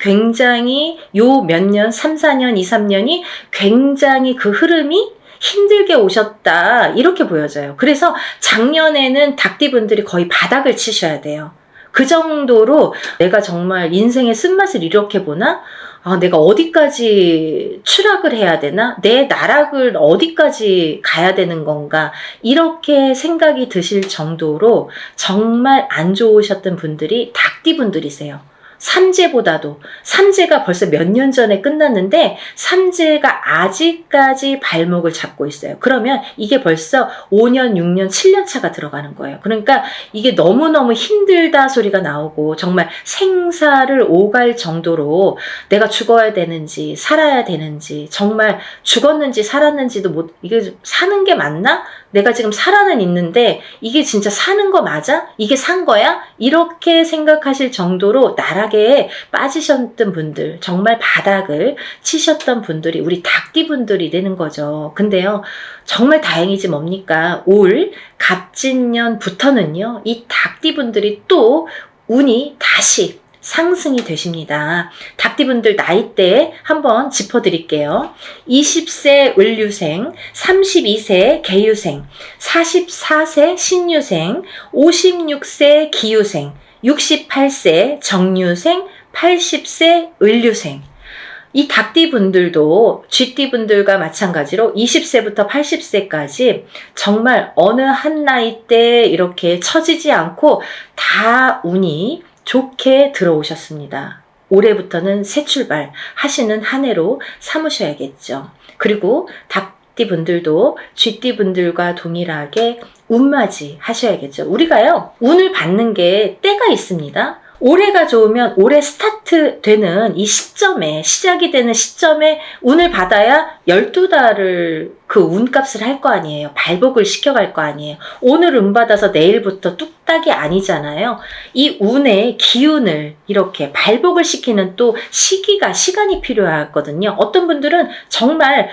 요 몇 년, 3, 4년, 2, 3년이 굉장히 그 흐름이 힘들게 오셨다, 이렇게 보여져요. 그래서 작년에는 닭띠분들이 거의 바닥을 치셔야 돼요. 그 정도로 내가 정말 인생의 쓴맛을 이렇게 보나? 내가 어디까지 추락을 해야 되나? 내 나락을 어디까지 가야 되는 건가? 이렇게 생각이 드실 정도로 정말 안 좋으셨던 분들이 닭띠분들이세요. 삼재보다도, 삼재가 벌써 몇 년 전에 끝났는데 삼재가 아직까지 발목을 잡고 있어요. 그러면 이게 벌써 5년, 6년, 7년 차가 들어가는 거예요. 그러니까 이게 너무너무 힘들다 소리가 나오고 정말 생사를 오갈 정도로 내가 죽어야 되는지 살아야 되는지, 정말 죽었는지 살았는지도 이게 사는 게 맞나? 내가 지금 살아는 있는데 이게 진짜 사는 거 맞아? 이게 산 거야? 이렇게 생각하실 정도로 나락에 빠지셨던 분들, 정말 바닥을 치셨던 분들이 우리 닭띠분들이라는 거죠. 근데요, 정말 다행이지 뭡니까? 올 갑진년부터는요, 이 닭띠분들이 또 운이 다시 상승이 되십니다. 닭띠분들 나이대 한번 짚어드릴게요. 20세 을류생, 32세 개유생, 44세 신유생, 56세 기유생, 68세 정유생, 80세 을류생. 이 닭띠분들도 쥐띠분들과 마찬가지로 20세부터 80세까지 정말 어느 한 나이대 이렇게 처지지 않고 다 운이 좋게 들어오셨습니다. 올해부터는 새 출발 하시는 한 해로 삼으셔야겠죠. 그리고 닭띠분들도 쥐띠분들과 동일하게 운맞이 하셔야겠죠. 우리가요, 운을 받는 게 때가 있습니다. 올해가 좋으면 올해 스타트 되는 이 시점에, 시작이 되는 시점에 운을 받아야 12달을 그 운값을 할 거 아니에요. 발복을 시켜갈 거 아니에요. 오늘 운 받아서 내일부터 뚝딱이 아니잖아요. 이 운의 기운을 이렇게 발복을 시키는 또 시간이 필요하거든요. 어떤 분들은 정말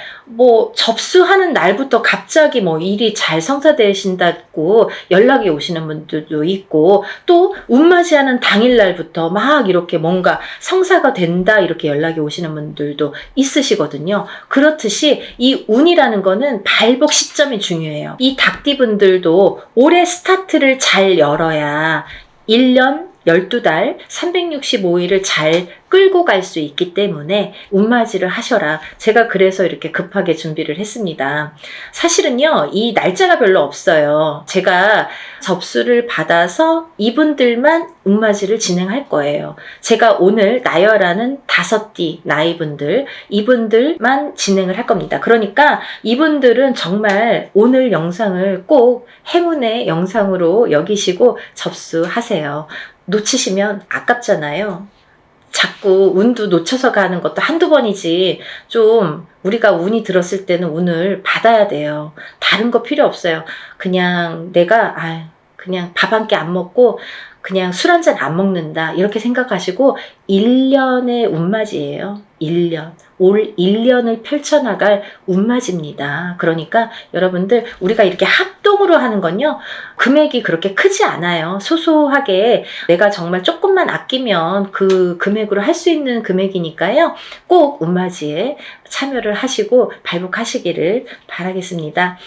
접수하는 날부터 갑자기 일이 잘 성사되신다고 연락이 오시는 분들도 있고, 또 운맞이하는 당일날부터 막 이렇게 뭔가 성사가 된다 이렇게 연락이 오시는 분들도 있으시거든요. 그렇듯이 이 운이라는 거는 발복 시점이 중요해요. 이 닭띠분들도 올해 스타트를 잘 열어야 1년 12달 365일을 잘 끌고 갈 수 있기 때문에 운맞이를 하셔라. 제가 그래서 이렇게 급하게 준비를 했습니다. 사실은요, 이 날짜가 별로 없어요. 제가 접수를 받아서 이분들만 운맞이를 진행할 거예요. 제가 오늘 나열하는 5띠 나이분들, 이분들만 진행을 할 겁니다. 그러니까 이분들은 정말 오늘 영상을 꼭 행운의 영상으로 여기시고 접수하세요. 놓치시면 아깝잖아요. 자꾸 운도 놓쳐서 가는 것도 한두 번이지, 좀 우리가 운이 들었을 때는 운을 받아야 돼요. 다른 거 필요 없어요. 그냥 내가 그냥 밥 한 끼 안 먹고 그냥 술 한 잔 안 먹는다, 이렇게 생각하시고 1년의 운맞이에요. 1년. 올 1년을 펼쳐나갈 운맞이입니다. 그러니까 여러분들, 우리가 이렇게 합동으로 하는 건요, 금액이 그렇게 크지 않아요. 소소하게 내가 정말 조금만 아끼면 그 금액으로 할 수 있는 금액이니까요. 꼭 운맞이에 참여를 하시고 발복하시기를 바라겠습니다.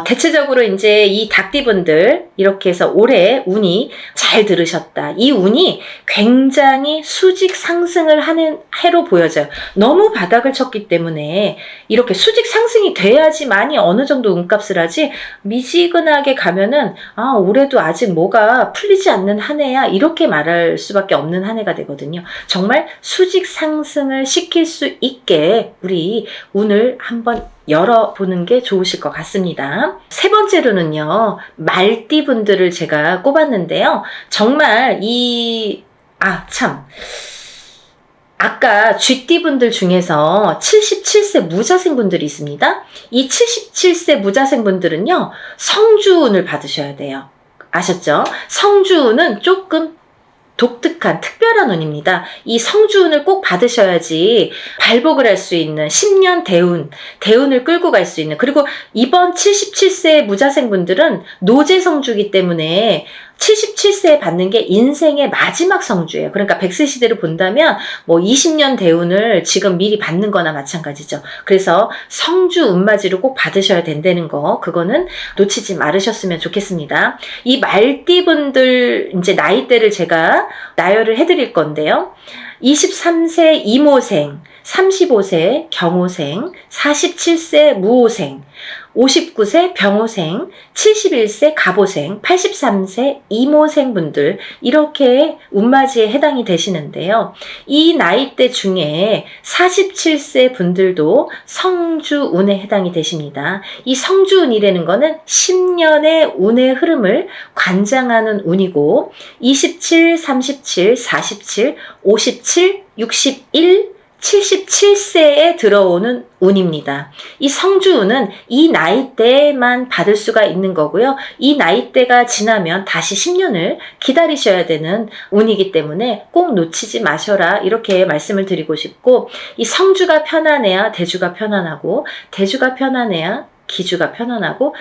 대체적으로 이제 이 닭띠분들, 이렇게 해서 올해 운이 잘 들으셨다. 이 운이 굉장히 수직 상승을 하는 해로 보여져요. 너무 바닥을 쳤기 때문에 이렇게 수직 상승이 돼야지만이 어느 정도 운값을 하지, 미지근하게 가면은 올해도 아직 뭐가 풀리지 않는 한 해야, 이렇게 말할 수밖에 없는 한 해가 되거든요. 정말 수직 상승을 시킬 수 있게 우리 운을 한번 열어보는 게 좋으실 것 같습니다. 세 번째로는요, 말띠 분들을 제가 꼽았는데요. 정말 아까 쥐띠 분들 중에서 77세 무자생 분들이 있습니다. 이 77세 무자생 분들은요, 성주운을 받으셔야 돼요. 아셨죠? 성주운은 조금 독특한 특별한 운입니다. 이 성주운을 꼭 받으셔야지 발복을 할 수 있는 10년 대운을 끌고 갈 수 있는, 그리고 이번 77세 무자생 분들은 노제 성주이기 때문에 77세에 받는 게 인생의 마지막 성주예요. 그러니까 100세 시대를 본다면 20년 대운을 지금 미리 받는 거나 마찬가지죠. 그래서 성주 운맞이를 꼭 받으셔야 된다는 거, 그거는 놓치지 말으셨으면 좋겠습니다. 이 말띠분들 이제 나이대를 제가 나열을 해드릴 건데요. 23세 이모생, 35세 경호생, 47세 무호생, 59세 병호생, 71세 갑오생, 83세 이모생 분들, 이렇게 운맞이에 해당이 되시는데요. 이 나이대 중에 47세 분들도 성주운에 해당이 되십니다. 이 성주운이라는 거는 10년의 운의 흐름을 관장하는 운이고, 27, 37, 47, 57, 61, 77세에 들어오는 운입니다. 이 성주운은 이 나이대만 받을 수가 있는 거고요. 이 나이대가 지나면 다시 10년을 기다리셔야 되는 운이기 때문에 꼭 놓치지 마셔라, 이렇게 말씀을 드리고 싶고, 이 성주가 편안해야 대주가 편안하고, 대주가 편안해야 기주가 편안하고,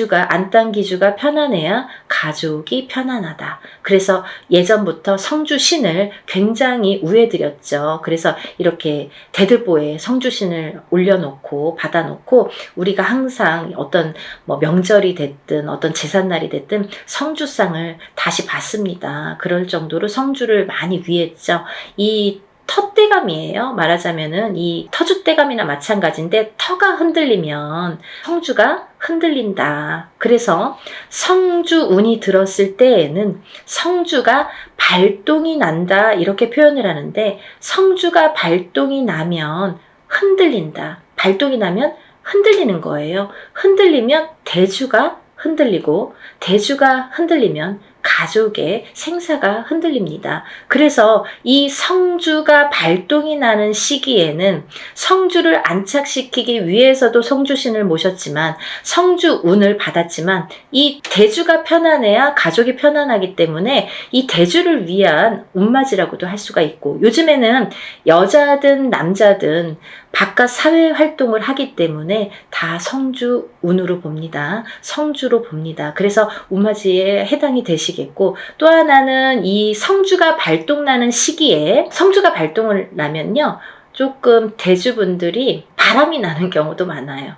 안딴기주가 편안해야 가족이 편안하다. 그래서 예전부터 성주신을 굉장히 우애드렸죠. 그래서 이렇게 대들보에 성주신을 올려놓고 받아놓고, 우리가 항상 어떤 명절이 됐든 어떤 제삿날이 됐든 성주상을 다시 받습니다. 그럴 정도로 성주를 많이 위했죠. 이 터대감이에요. 말하자면은 이 터줏대감이나 마찬가지인데, 터가 흔들리면 성주가 흔들린다. 그래서 성주운이 들었을 때에는 성주가 발동이 난다, 이렇게 표현을 하는데, 성주가 발동이 나면 흔들린다. 발동이 나면 흔들리는 거예요. 흔들리면 대주가 흔들리고, 대주가 흔들리면 가족의 생사가 흔들립니다. 그래서 이 성주가 발동이 나는 시기에는 성주를 안착시키기 위해서도 성주신을 모셨지만, 성주운을 받았지만, 이 대주가 편안해야 가족이 편안하기 때문에 이 대주를 위한 운맞이라고도 할 수가 있고, 요즘에는 여자든 남자든 바깥 사회 활동을 하기 때문에 다 성주운으로 봅니다. 성주로 봅니다. 그래서 운맞이에 해당이 되시겠고, 또 하나는 이 성주가 발동나는 시기에, 성주가 발동을 나면요, 조금 대주분들이 바람이 나는 경우도 많아요.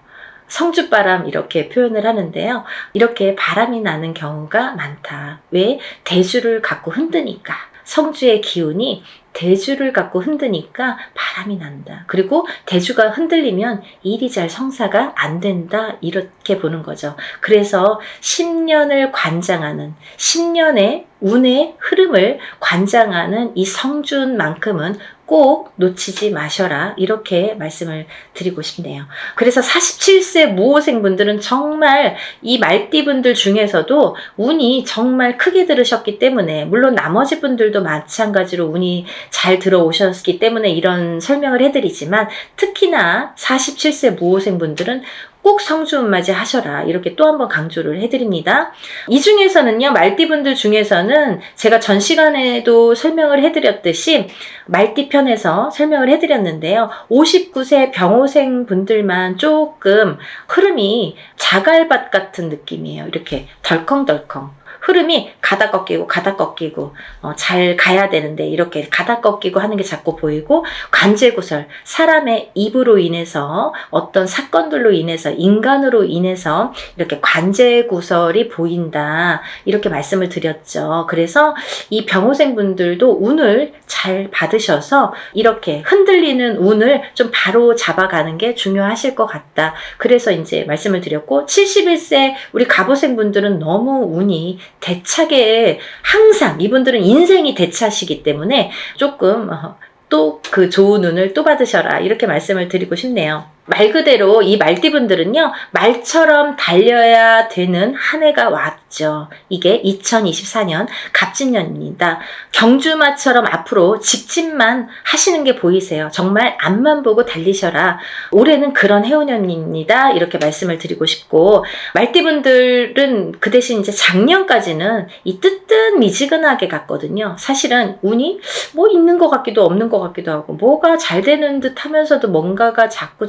성주바람, 이렇게 표현을 하는데요. 이렇게 바람이 나는 경우가 많다. 왜? 대주를 갖고 흔드니까. 성주의 기운이 대주를 갖고 흔드니까 바람이 난다. 그리고 대주가 흔들리면 일이 잘 성사가 안 된다. 이렇게 보는 거죠. 그래서 10년을 관장하는, 10년의 운의 흐름을 관장하는 이 성준만큼은 꼭 놓치지 마셔라. 이렇게 말씀을 드리고 싶네요. 그래서 47세 무호생분들은 정말 이 말띠분들 중에서도 운이 정말 크게 들으셨기 때문에, 물론 나머지 분들도 마찬가지로 운이 잘 들어오셨기 때문에 이런 설명을 해드리지만, 특히나 47세 무호생분들은 꼭 성주운맞이 하셔라. 이렇게 또 한 번 강조를 해드립니다. 이 중에서는요, 말띠분들 중에서는 제가 전 시간에도 설명을 해드렸듯이 말띠 편에서 설명을 해드렸는데요. 59세 병호생 분들만 조금 흐름이 자갈밭 같은 느낌이에요. 이렇게 덜컹덜컹. 흐름이 가다 꺾이고 가다 꺾이고 잘 가야 되는데 이렇게 가다 꺾이고 하는 게 자꾸 보이고, 관제구설, 사람의 입으로 인해서 어떤 사건들로 인해서, 인간으로 인해서 이렇게 관제구설이 보인다. 이렇게 말씀을 드렸죠. 그래서 이 병호생 분들도 운을 잘 받으셔서 이렇게 흔들리는 운을 좀 바로 잡아가는 게 중요하실 것 같다. 그래서 이제 말씀을 드렸고, 71세 우리 갑오생 분들은 너무 운이 대차게, 항상 이분들은 인생이 대차시기 때문에 조금 또 그 좋은 운을 또 받으셔라. 이렇게 말씀을 드리고 싶네요. 말 그대로 이 말띠분들은요, 말처럼 달려야 되는 한 해가 왔죠. 이게 2024년 갑진년입니다. 경주마처럼 앞으로 직진만 하시는 게 보이세요. 정말 앞만 보고 달리셔라. 올해는 그런 해운년입니다. 이렇게 말씀을 드리고 싶고, 말띠분들은 그 대신 이제 작년까지는 이 뜨뜻미지근하게 갔거든요. 사실은 운이 뭐 있는 것 같기도 없는 것 같기도 하고, 뭐가 잘 되는 듯 하면서도 뭔가가 자꾸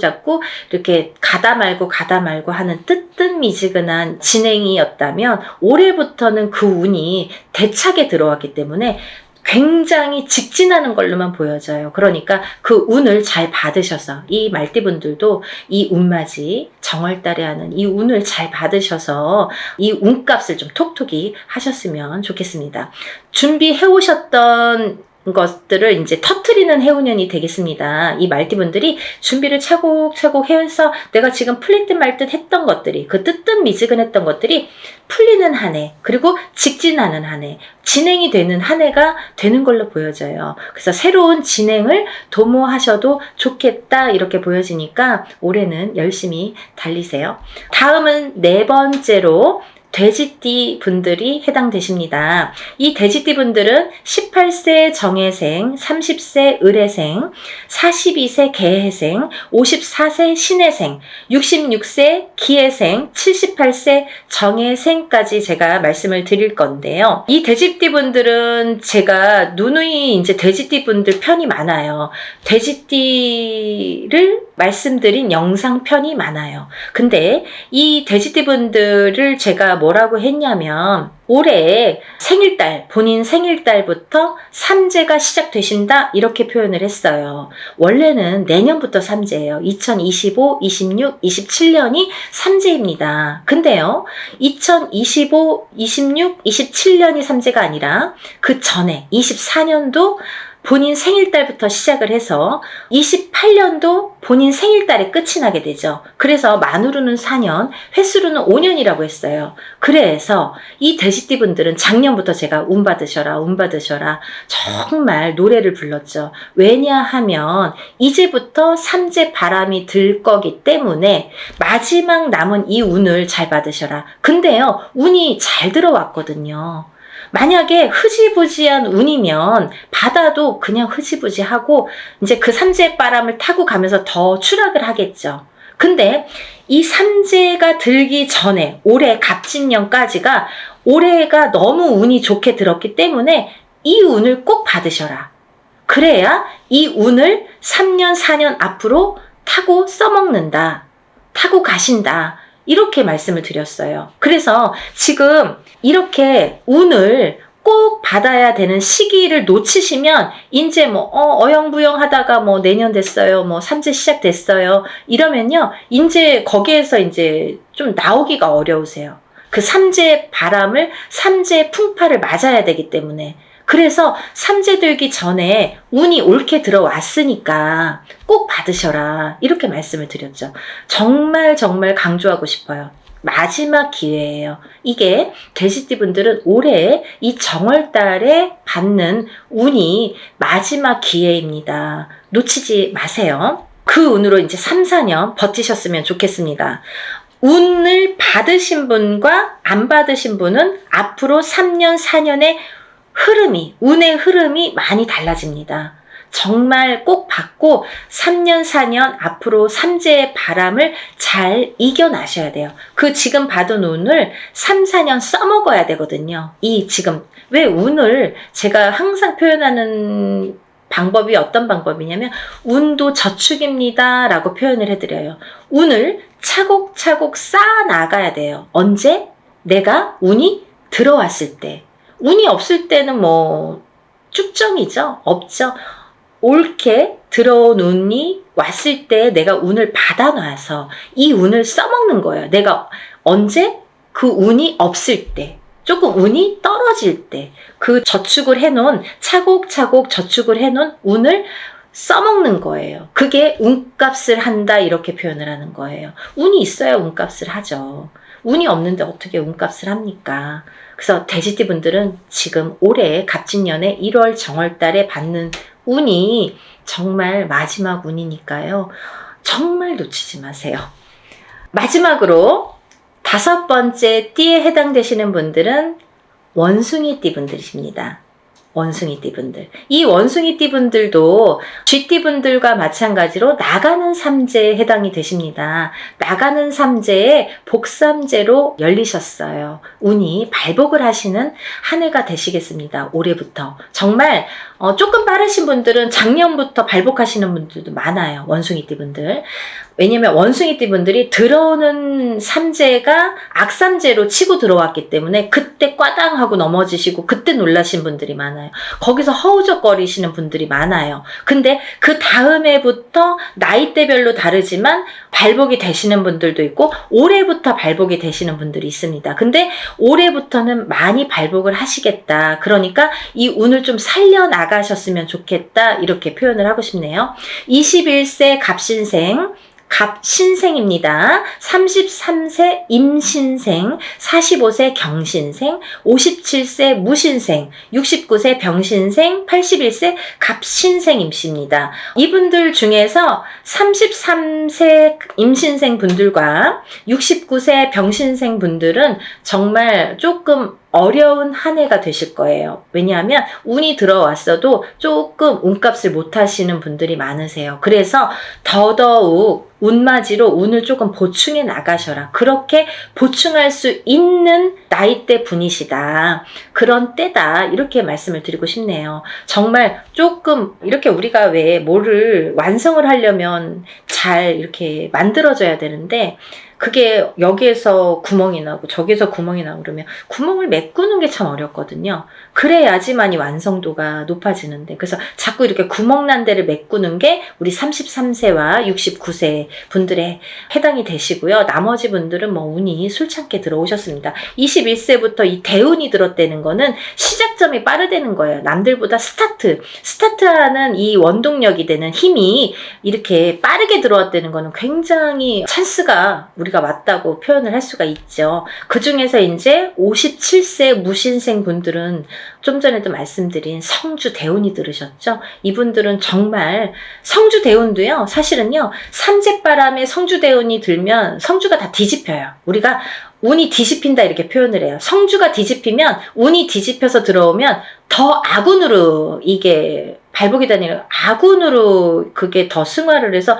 이렇게 가다 말고 하는 뜨뜻미지근한 진행이었다면, 올해부터는 그 운이 대차게 들어왔기 때문에 굉장히 직진하는 걸로만 보여져요. 그러니까 그 운을 잘 받으셔서, 이 말띠분들도 이 운맞이, 정월달에 하는 이 운을 잘 받으셔서 이 운값을 좀 톡톡히 하셨으면 좋겠습니다. 준비해 오셨던 것들을 이제 터트리는 해운년이 되겠습니다. 이 말띠분들이 준비를 차곡차곡 해서 내가 지금 풀릴 듯 말 듯 했던 것들이, 그 뜨뜻미지근했던 것들이 풀리는 한 해, 그리고 직진하는 한 해, 진행이 되는 한 해가 되는 걸로 보여져요. 그래서 새로운 진행을 도모하셔도 좋겠다. 이렇게 보여지니까 올해는 열심히 달리세요. 다음은 네 번째로 돼지띠 분들이 해당되십니다. 이 돼지띠 분들은 18세 정해생, 30세 을해생, 42세 개해생, 54세 신해생, 66세 기해생, 78세 정해생까지 제가 말씀을 드릴 건데요. 이 돼지띠 분들은 제가 누누이 이제 돼지띠 분들 편이 많아요. 돼지띠를 말씀드린 영상 편이 많아요. 근데 이 돼지띠 분들을 제가 뭐라고 했냐면, 올해 생일달, 본인 생일달부터 삼재가 시작되신다. 이렇게 표현을 했어요. 원래는 내년부터 삼재예요. 2025, 26, 27년이 삼재입니다. 근데요, 2025, 26, 27년이 삼재가 아니라 그 전에 24년도 본인 생일달부터 시작을 해서 28년도 본인 생일달에 끝이 나게 되죠. 그래서 만으로는 4년, 횟수로는 5년이라고 했어요. 그래서 이 돼지띠 분들은 작년부터 제가 운 받으셔라 정말 노래를 불렀죠. 왜냐하면 이제부터 삼재 바람이 들 거기 때문에 마지막 남은 이 운을 잘 받으셔라. 근데요, 운이 잘 들어왔거든요. 만약에 흐지부지한 운이면 받아도 그냥 흐지부지하고 이제 그 삼재 바람을 타고 가면서 더 추락을 하겠죠. 근데 이 삼재가 들기 전에 올해 갑진년까지가, 올해가 너무 운이 좋게 들었기 때문에 이 운을 꼭 받으셔라. 그래야 이 운을 3년, 4년 앞으로 타고 써먹는다. 타고 가신다. 이렇게 말씀을 드렸어요. 그래서 지금 이렇게 운을 꼭 받아야 되는 시기를 놓치시면 이제 뭐 어영부영 하다가 뭐 내년 됐어요, 뭐 삼재 시작됐어요 이러면요, 이제 거기에서 이제 좀 나오기가 어려우세요. 그 삼재 바람을, 삼재 풍파를 맞아야 되기 때문에. 그래서 삼재 들기 전에 운이 옳게 들어왔으니까 꼭 받으셔라. 이렇게 말씀을 드렸죠. 정말 정말 강조하고 싶어요. 마지막 기회예요. 이게 돼지띠 분들은 올해 이 정월달에 받는 운이 마지막 기회입니다. 놓치지 마세요. 그 운으로 이제 3, 4년 버티셨으면 좋겠습니다. 운을 받으신 분과 안 받으신 분은 앞으로 3년, 4년의 운의 흐름이 많이 달라집니다. 정말 꼭 받고 3년, 4년 앞으로 삼재의 바람을 잘 이겨나셔야 돼요. 그 지금 받은 운을 3, 4년 써먹어야 되거든요. 이 지금 왜 운을 제가 항상 표현하는 방법이 어떤 방법이냐면 운도 저축입니다 라고 표현을 해드려요. 운을 차곡차곡 쌓아 나가야 돼요. 언제? 내가 운이 들어왔을 때. 운이 없을 때는 뭐 쭉정이죠. 없죠. 옳게 들어온 운이 왔을 때 내가 운을 받아놔서 이 운을 써먹는 거예요. 내가 언제? 그 운이 없을 때. 조금 운이 떨어질 때 그 저축을 해놓은 차곡차곡 저축을 해놓은 운을 써먹는 거예요. 그게 운값을 한다 이렇게 표현을 하는 거예요. 운이 있어야 운값을 하죠. 운이 없는데 어떻게 운값을 합니까? 그래서 돼지띠 분들은 지금 올해 갑진년에 1월 정월달에 받는 운이 정말 마지막 운이니까요. 정말 놓치지 마세요. 마지막으로 5번째 띠에 해당되시는 분들은 원숭이띠 분들이십니다. 원숭이띠 분들. 이 원숭이띠 분들도 쥐띠 분들과 마찬가지로 나가는 삼재에 해당이 되십니다. 나가는 삼재에 복삼재로 열리셨어요. 운이 발복을 하시는 한 해가 되시겠습니다. 올해부터. 정말 조금 빠르신 분들은 작년부터 발복하시는 분들도 많아요. 원숭이띠 분들. 왜냐면 원숭이띠 분들이 들어오는 삼재가 악삼재로 치고 들어왔기 때문에 그때 꽈당하고 넘어지시고 그때 놀라신 분들이 많아요. 거기서 허우적거리시는 분들이 많아요. 근데 그 다음 해부터 나이대별로 다르지만 발복이 되시는 분들도 있고 올해부터 발복이 되시는 분들이 있습니다. 근데 올해부터는 많이 발복을 하시겠다. 그러니까 이 운을 좀 살려나가셨으면 좋겠다. 이렇게 표현을 하고 싶네요. 21세 갑신생 갑신생입니다. 33세 임신생, 45세 경신생, 57세 무신생, 69세 병신생, 81세 갑신생임씨입니다. 이분들 중에서 33세 임신생 분들과 69세 병신생 분들은 정말 조금 어려운 한 해가 되실 거예요. 왜냐하면 운이 들어왔어도 조금 운값을 못 하시는 분들이 많으세요. 그래서 더더욱 운맞이로 운을 조금 보충해 나가셔라. 그렇게 보충할 수 있는 나이대 분이시다. 그런 때다. 이렇게 말씀을 드리고 싶네요. 정말 조금 이렇게 우리가 왜 뭐를 완성을 하려면 잘 이렇게 만들어져야 되는데 그게 여기에서 구멍이 나고 저기에서 구멍이 나고 그러면 구멍을 메꾸는 게 참 어렵거든요. 그래야지만이 완성도가 높아지는데 그래서 자꾸 이렇게 구멍 난 데를 메꾸는 게 우리 33세와 69세 분들에 해당이 되시고요. 나머지 분들은 뭐 운이 술창게 들어오셨습니다. 21세부터 이 대운이 들었다는 거는 시작점이 빠르다는 거예요. 남들보다 스타트하는 이 원동력이 되는 힘이 이렇게 빠르게 들어왔다는 거는 굉장히 찬스가 우리가 왔다고 표현을 할 수가 있죠. 그 중에서 이제 57세 무신생 분들은 좀 전에도 말씀드린 성주 대운이 들으셨죠? 이분들은 정말 성주 대운도요. 사실은요. 삼재바람에 성주 대운이 들면 성주가 다 뒤집혀요. 우리가 운이 뒤집힌다 이렇게 표현을 해요. 성주가 뒤집히면 운이 뒤집혀서 들어오면 더 악운으로 이게 발복이 되는 악운으로 그게 더 승화를 해서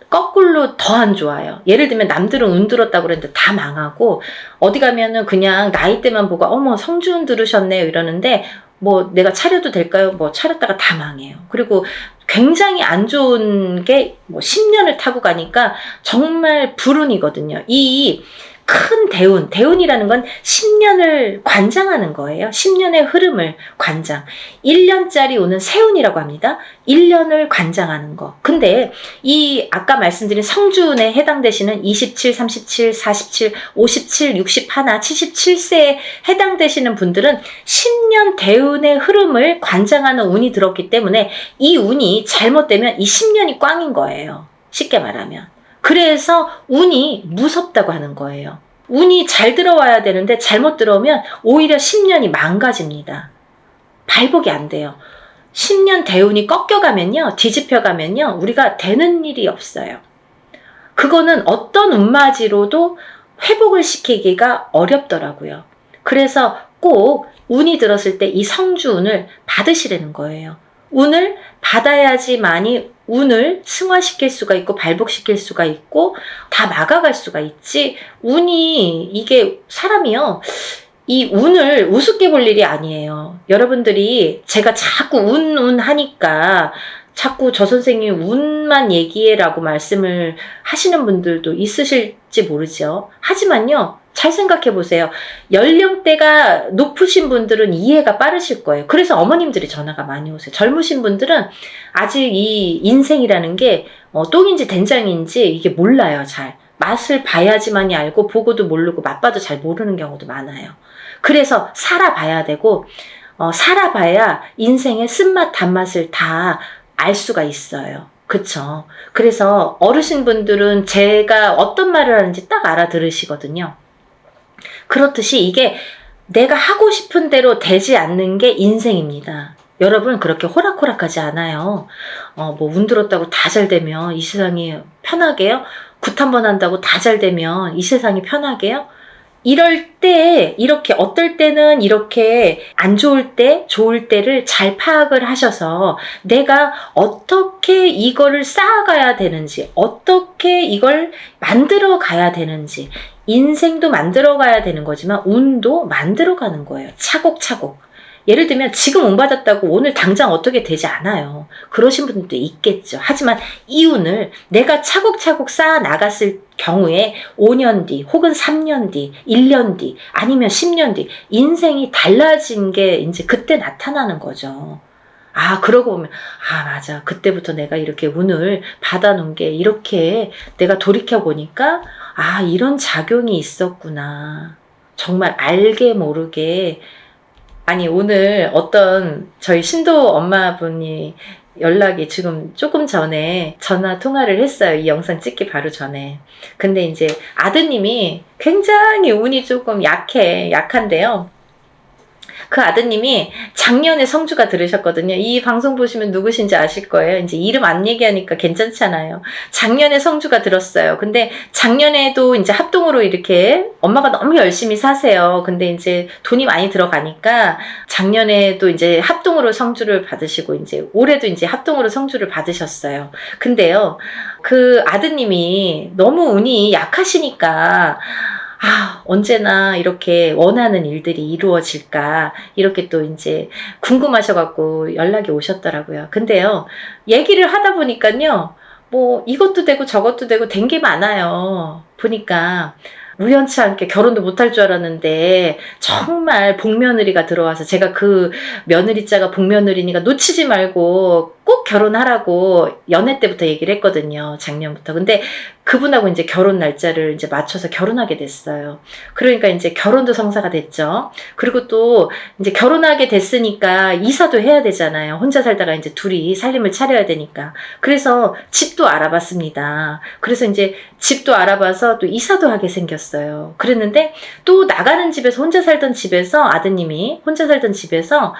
거꾸로 더 안 좋아요. 예를 들면 남들은 운 들었다고 그랬는데 다 망하고 어디 가면은 그냥 나이대만 보고 어머 성주운 들으셨네요 이러는데 뭐 내가 차려도 될까요? 뭐 차렸다가 다 망해요. 그리고 굉장히 안 좋은 게 뭐 10년을 타고 가니까 정말 불운이거든요. 이 큰 대운이라는 건 10년을 관장하는 거예요. 10년의 흐름을 관장. 1년짜리 오는 세운이라고 합니다. 1년을 관장하는 거. 근데 이 아까 말씀드린 성주운에 해당되시는 27, 37, 47, 57, 61, 77세에 해당되시는 분들은 10년 대운의 흐름을 관장하는 운이 들었기 때문에 이 운이 잘못되면 이 10년이 꽝인 거예요. 쉽게 말하면. 그래서 운이 무섭다고 하는 거예요. 운이 잘 들어와야 되는데 잘못 들어오면 오히려 10년이 망가집니다. 발복이 안 돼요. 10년 대운이 꺾여가면요, 뒤집혀가면요, 우리가 되는 일이 없어요. 그거는 어떤 운맞이로도 회복을 시키기가 어렵더라고요. 그래서 꼭 운이 들었을 때 이 성주운을 받으시라는 거예요. 운을 받아야지만이 운을 승화시킬 수가 있고 발복시킬 수가 있고 다 막아갈 수가 있지. 운이 이게 사람이요. 이 운을 우습게 볼 일이 아니에요. 여러분들이 제가 자꾸 운 하니까 자꾸 저 선생님 운만 얘기해라고 말씀을 하시는 분들도 있으실지 모르죠. 하지만요. 잘 생각해 보세요. 연령대가 높으신 분들은 이해가 빠르실 거예요. 그래서 어머님들이 전화가 많이 오세요. 젊으신 분들은 아직 이 인생이라는 게 똥인지 된장인지 이게 몰라요. 잘. 맛을 봐야지만이 알고 보고도 모르고 맛봐도 잘 모르는 경우도 많아요. 그래서 살아봐야 되고 살아봐야 인생의 쓴맛 단맛을 다 알 수가 있어요. 그쵸? 그래서 어르신분들은 제가 어떤 말을 하는지 딱 알아들으시거든요. 그렇듯이 이게 내가 하고 싶은 대로 되지 않는 게 인생입니다. 여러분 그렇게 호락호락하지 않아요. 뭐 운 들었다고 다 잘 되면 이 세상이 편하게요? 굿 한 번 한다고 다 잘 되면 이 세상이 편하게요? 이럴 때 이렇게 어떨 때는 이렇게 안 좋을 때 좋을 때를 잘 파악을 하셔서 내가 어떻게 이거를 쌓아가야 되는지 어떻게 이걸 만들어 가야 되는지 인생도 만들어 가야 되는 거지만 운도 만들어 가는 거예요. 차곡차곡. 예를 들면 지금 운 받았다고 오늘 당장 어떻게 되지 않아요. 그러신 분들도 있겠죠. 하지만 이 운을 내가 차곡차곡 쌓아 나갔을 경우에 5년 뒤 혹은 3년 뒤 1년 뒤 아니면 10년 뒤 인생이 달라진 게 이제 그때 나타나는 거죠. 그러고 보면 맞아. 그때부터 내가 이렇게 운을 받아놓은 게 이렇게 내가 돌이켜보니까 이런 작용이 있었구나. 정말 알게 모르게 오늘 어떤 저희 신도 엄마분이 연락이 지금 조금 전에 전화 통화를 했어요. 이 영상 찍기 바로 전에. 근데 이제 아드님이 굉장히 운이 조금 약한데요. 그 아드님이 작년에 성주가 들으셨거든요. 이 방송 보시면 누구신지 아실 거예요. 이제 이름 안 얘기하니까 괜찮잖아요. 작년에 성주가 들었어요. 근데 작년에도 이제 합동으로 이렇게 엄마가 너무 열심히 사세요. 근데 이제 돈이 많이 들어가니까 작년에도 이제 합동으로 성주를 받으시고 이제 올해도 이제 합동으로 성주를 받으셨어요. 근데요, 그 아드님이 너무 운이 약하시니까 언제나 이렇게 원하는 일들이 이루어질까 이렇게 또 이제 궁금하셔갖고 연락이 오셨더라고요. 근데요, 얘기를 하다 보니까요, 뭐 이것도 되고 저것도 되고 된 게 많아요. 보니까 우연치 않게 결혼도 못할 줄 알았는데 정말 복며느리가 들어와서 제가 그 며느리자가 복며느리니까 놓치지 말고 꼭 결혼하라고 연애 때부터 얘기를 했거든요. 작년부터. 근데 그분하고 이제 결혼 날짜를 이제 맞춰서 결혼하게 됐어요. 그러니까 이제 결혼도 성사가 됐죠. 그리고 또 이제 결혼하게 됐으니까 이사도 해야 되잖아요. 혼자 살다가 이제 둘이 살림을 차려야 되니까. 그래서 집도 알아봤습니다. 그래서 이제 집도 알아봐서 또 이사도 하게 생겼어요. 그랬는데 또 나가는 집에서 혼자 살던 집에서 아드님이 혼자 살던 집에서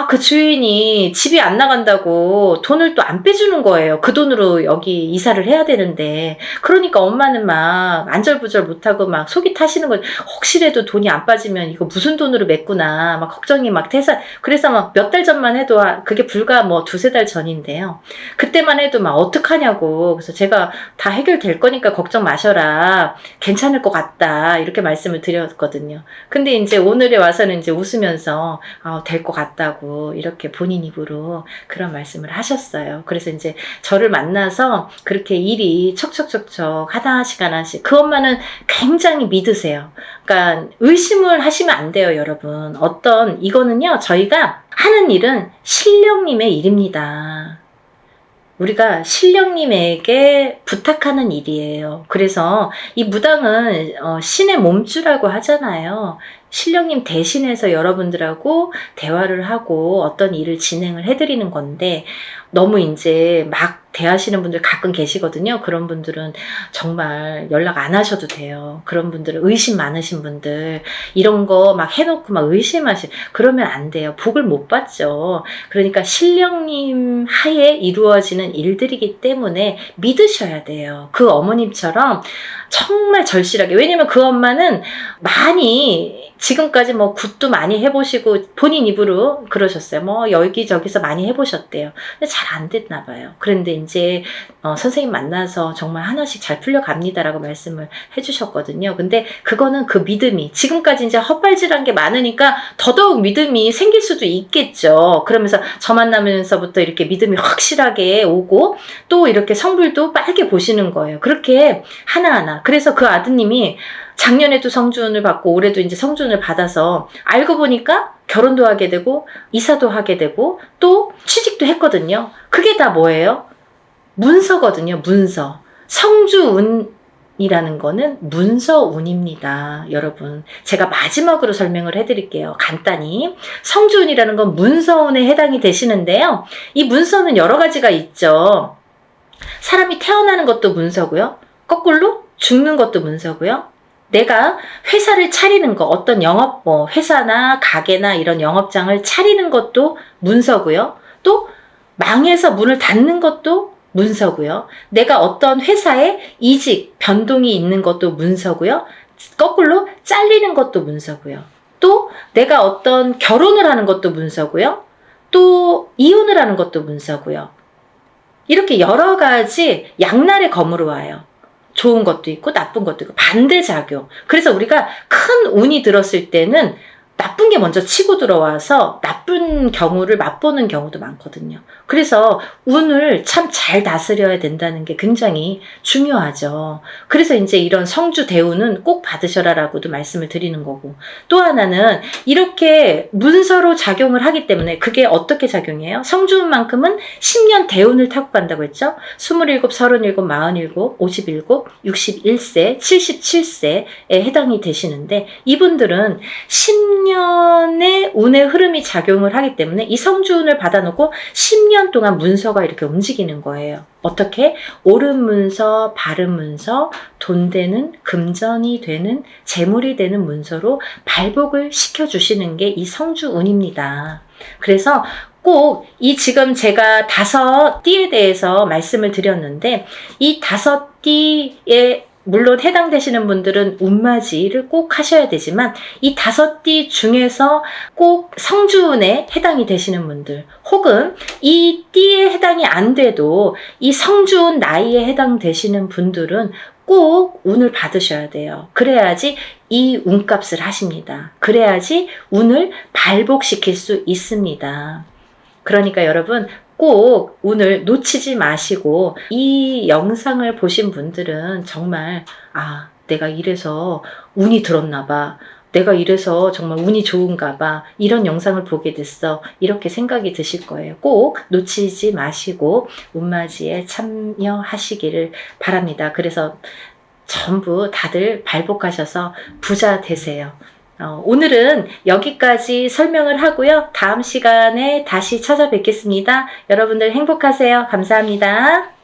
그 주인이 집이 안 나간다고 돈을 또 안 빼주는 거예요. 그 돈으로 여기 이사를 해야 되는데. 그러니까 엄마는 막 안절부절 못하고 막 속이 타시는 거예요. 혹시라도 돈이 안 빠지면 이거 무슨 돈으로 맺구나. 막 걱정이 막 돼서. 그래서 막 몇 달 전만 해도 그게 불과 뭐 2-3달 전인데요. 그때만 해도 막 어떡하냐고. 그래서 제가 다 해결될 거니까 걱정 마셔라. 괜찮을 것 같다. 이렇게 말씀을 드렸거든요. 근데 이제 오늘에 와서는 이제 웃으면서 될 것 같다고. 된다고 이렇게 본인 입으로 그런 말씀을 하셨어요. 그래서 이제 저를 만나서 그렇게 일이 척척척척 하나씩 그 엄마는 굉장히 믿으세요. 그러니까 의심을 하시면 안 돼요, 여러분. 이거는요, 저희가 하는 일은 신령님의 일입니다. 우리가 신령님에게 부탁하는 일이에요. 그래서 이 무당은 신의 몸주라고 하잖아요. 신령님 대신해서 여러분들하고 대화를 하고 어떤 일을 진행을 해드리는 건데, 너무 이제 막 대하시는 분들 가끔 계시거든요. 그런 분들은 정말 연락 안 하셔도 돼요. 그런 분들은 의심 많으신 분들, 이런 거 막 해놓고 막 그러면 안 돼요. 복을 못 받죠. 그러니까 신령님 하에 이루어지는 일들이기 때문에 믿으셔야 돼요. 그 어머님처럼 정말 절실하게. 왜냐면 그 엄마는 많이 지금까지 뭐 굿도 많이 해보시고 본인 입으로 그러셨어요. 뭐 여기저기서 많이 해보셨대요. 근데 잘 안 됐나 봐요. 그런데 이제 선생님 만나서 정말 하나씩 잘 풀려갑니다라고 말씀을 해주셨거든요. 근데 그거는 그 믿음이 지금까지 이제 헛발질한 게 많으니까 더더욱 믿음이 생길 수도 있겠죠. 그러면서 저 만나면서부터 이렇게 믿음이 확실하게 오고 또 이렇게 성불도 빨개 보시는 거예요. 그렇게 하나하나. 그래서 그 아드님이 작년에도 성준을 받고 올해도 이제 성준을 받아서 알고 보니까 결혼도 하게 되고 이사도 하게 되고 또 취직도 했거든요. 그게 다 뭐예요? 문서거든요. 문서. 성주운이라는 거는 문서운입니다. 여러분, 제가 마지막으로 설명을 해드릴게요. 간단히. 성주운이라는 건 문서운에 해당이 되시는데요. 이 문서는 여러 가지가 있죠. 사람이 태어나는 것도 문서고요. 거꾸로 죽는 것도 문서고요. 내가 회사를 차리는 거, 어떤 영업, 회사나 가게나 이런 영업장을 차리는 것도 문서고요. 또 망해서 문을 닫는 것도 문서고요. 내가 어떤 회사에 이직, 변동이 있는 것도 문서고요. 거꾸로 잘리는 것도 문서고요. 또 내가 어떤 결혼을 하는 것도 문서고요. 또 이혼을 하는 것도 문서고요. 이렇게 여러 가지 양날의 검으로 와요. 좋은 것도 있고 나쁜 것도 있고 반대작용. 그래서 우리가 큰 운이 들었을 때는 나쁜 게 먼저 치고 들어와서 나쁜 경우를 맛보는 경우도 많거든요. 그래서 운을 참 잘 다스려야 된다는 게 굉장히 중요하죠. 그래서 이제 이런 성주 대운은 꼭 받으셔라라고도 말씀을 드리는 거고, 또 하나는 이렇게 문서로 작용을 하기 때문에 그게 어떻게 작용해요? 성주운만큼은 10년 대운을 타고 간다고 했죠. 27, 37, 47, 57, 61세, 77세에 해당이 되시는데, 이분들은 10년의 운의 흐름이 작용을 하기 때문에 이 성주운을 받아놓고 10년 동안 문서가 이렇게 움직이는 거예요. 어떻게? 옳은 문서, 바른 문서, 돈 되는, 금전이 되는, 재물이 되는 문서로 발복을 시켜주시는 게 이 성주운입니다. 그래서 꼭 이 지금 제가 5띠에 대해서 말씀을 드렸는데, 이 5띠에 물론 해당되시는 분들은 운맞이를 꼭 하셔야 되지만, 이 5띠 중에서 꼭 성주운에 해당이 되시는 분들, 혹은 이 띠에 해당이 안 돼도 이 성주운 나이에 해당되시는 분들은 꼭 운을 받으셔야 돼요. 그래야지 이 운값을 하십니다. 그래야지 운을 발복시킬 수 있습니다. 그러니까 여러분, 꼭 운을 놓치지 마시고, 이 영상을 보신 분들은 정말 내가 이래서 운이 들었나 봐, 내가 이래서 정말 운이 좋은가 봐, 이런 영상을 보게 됐어, 이렇게 생각이 드실 거예요. 꼭 놓치지 마시고 운맞이에 참여하시기를 바랍니다. 그래서 전부 다들 발복하셔서 부자 되세요. 오늘은 여기까지 설명을 하고요. 다음 시간에 다시 찾아뵙겠습니다. 여러분들 행복하세요. 감사합니다.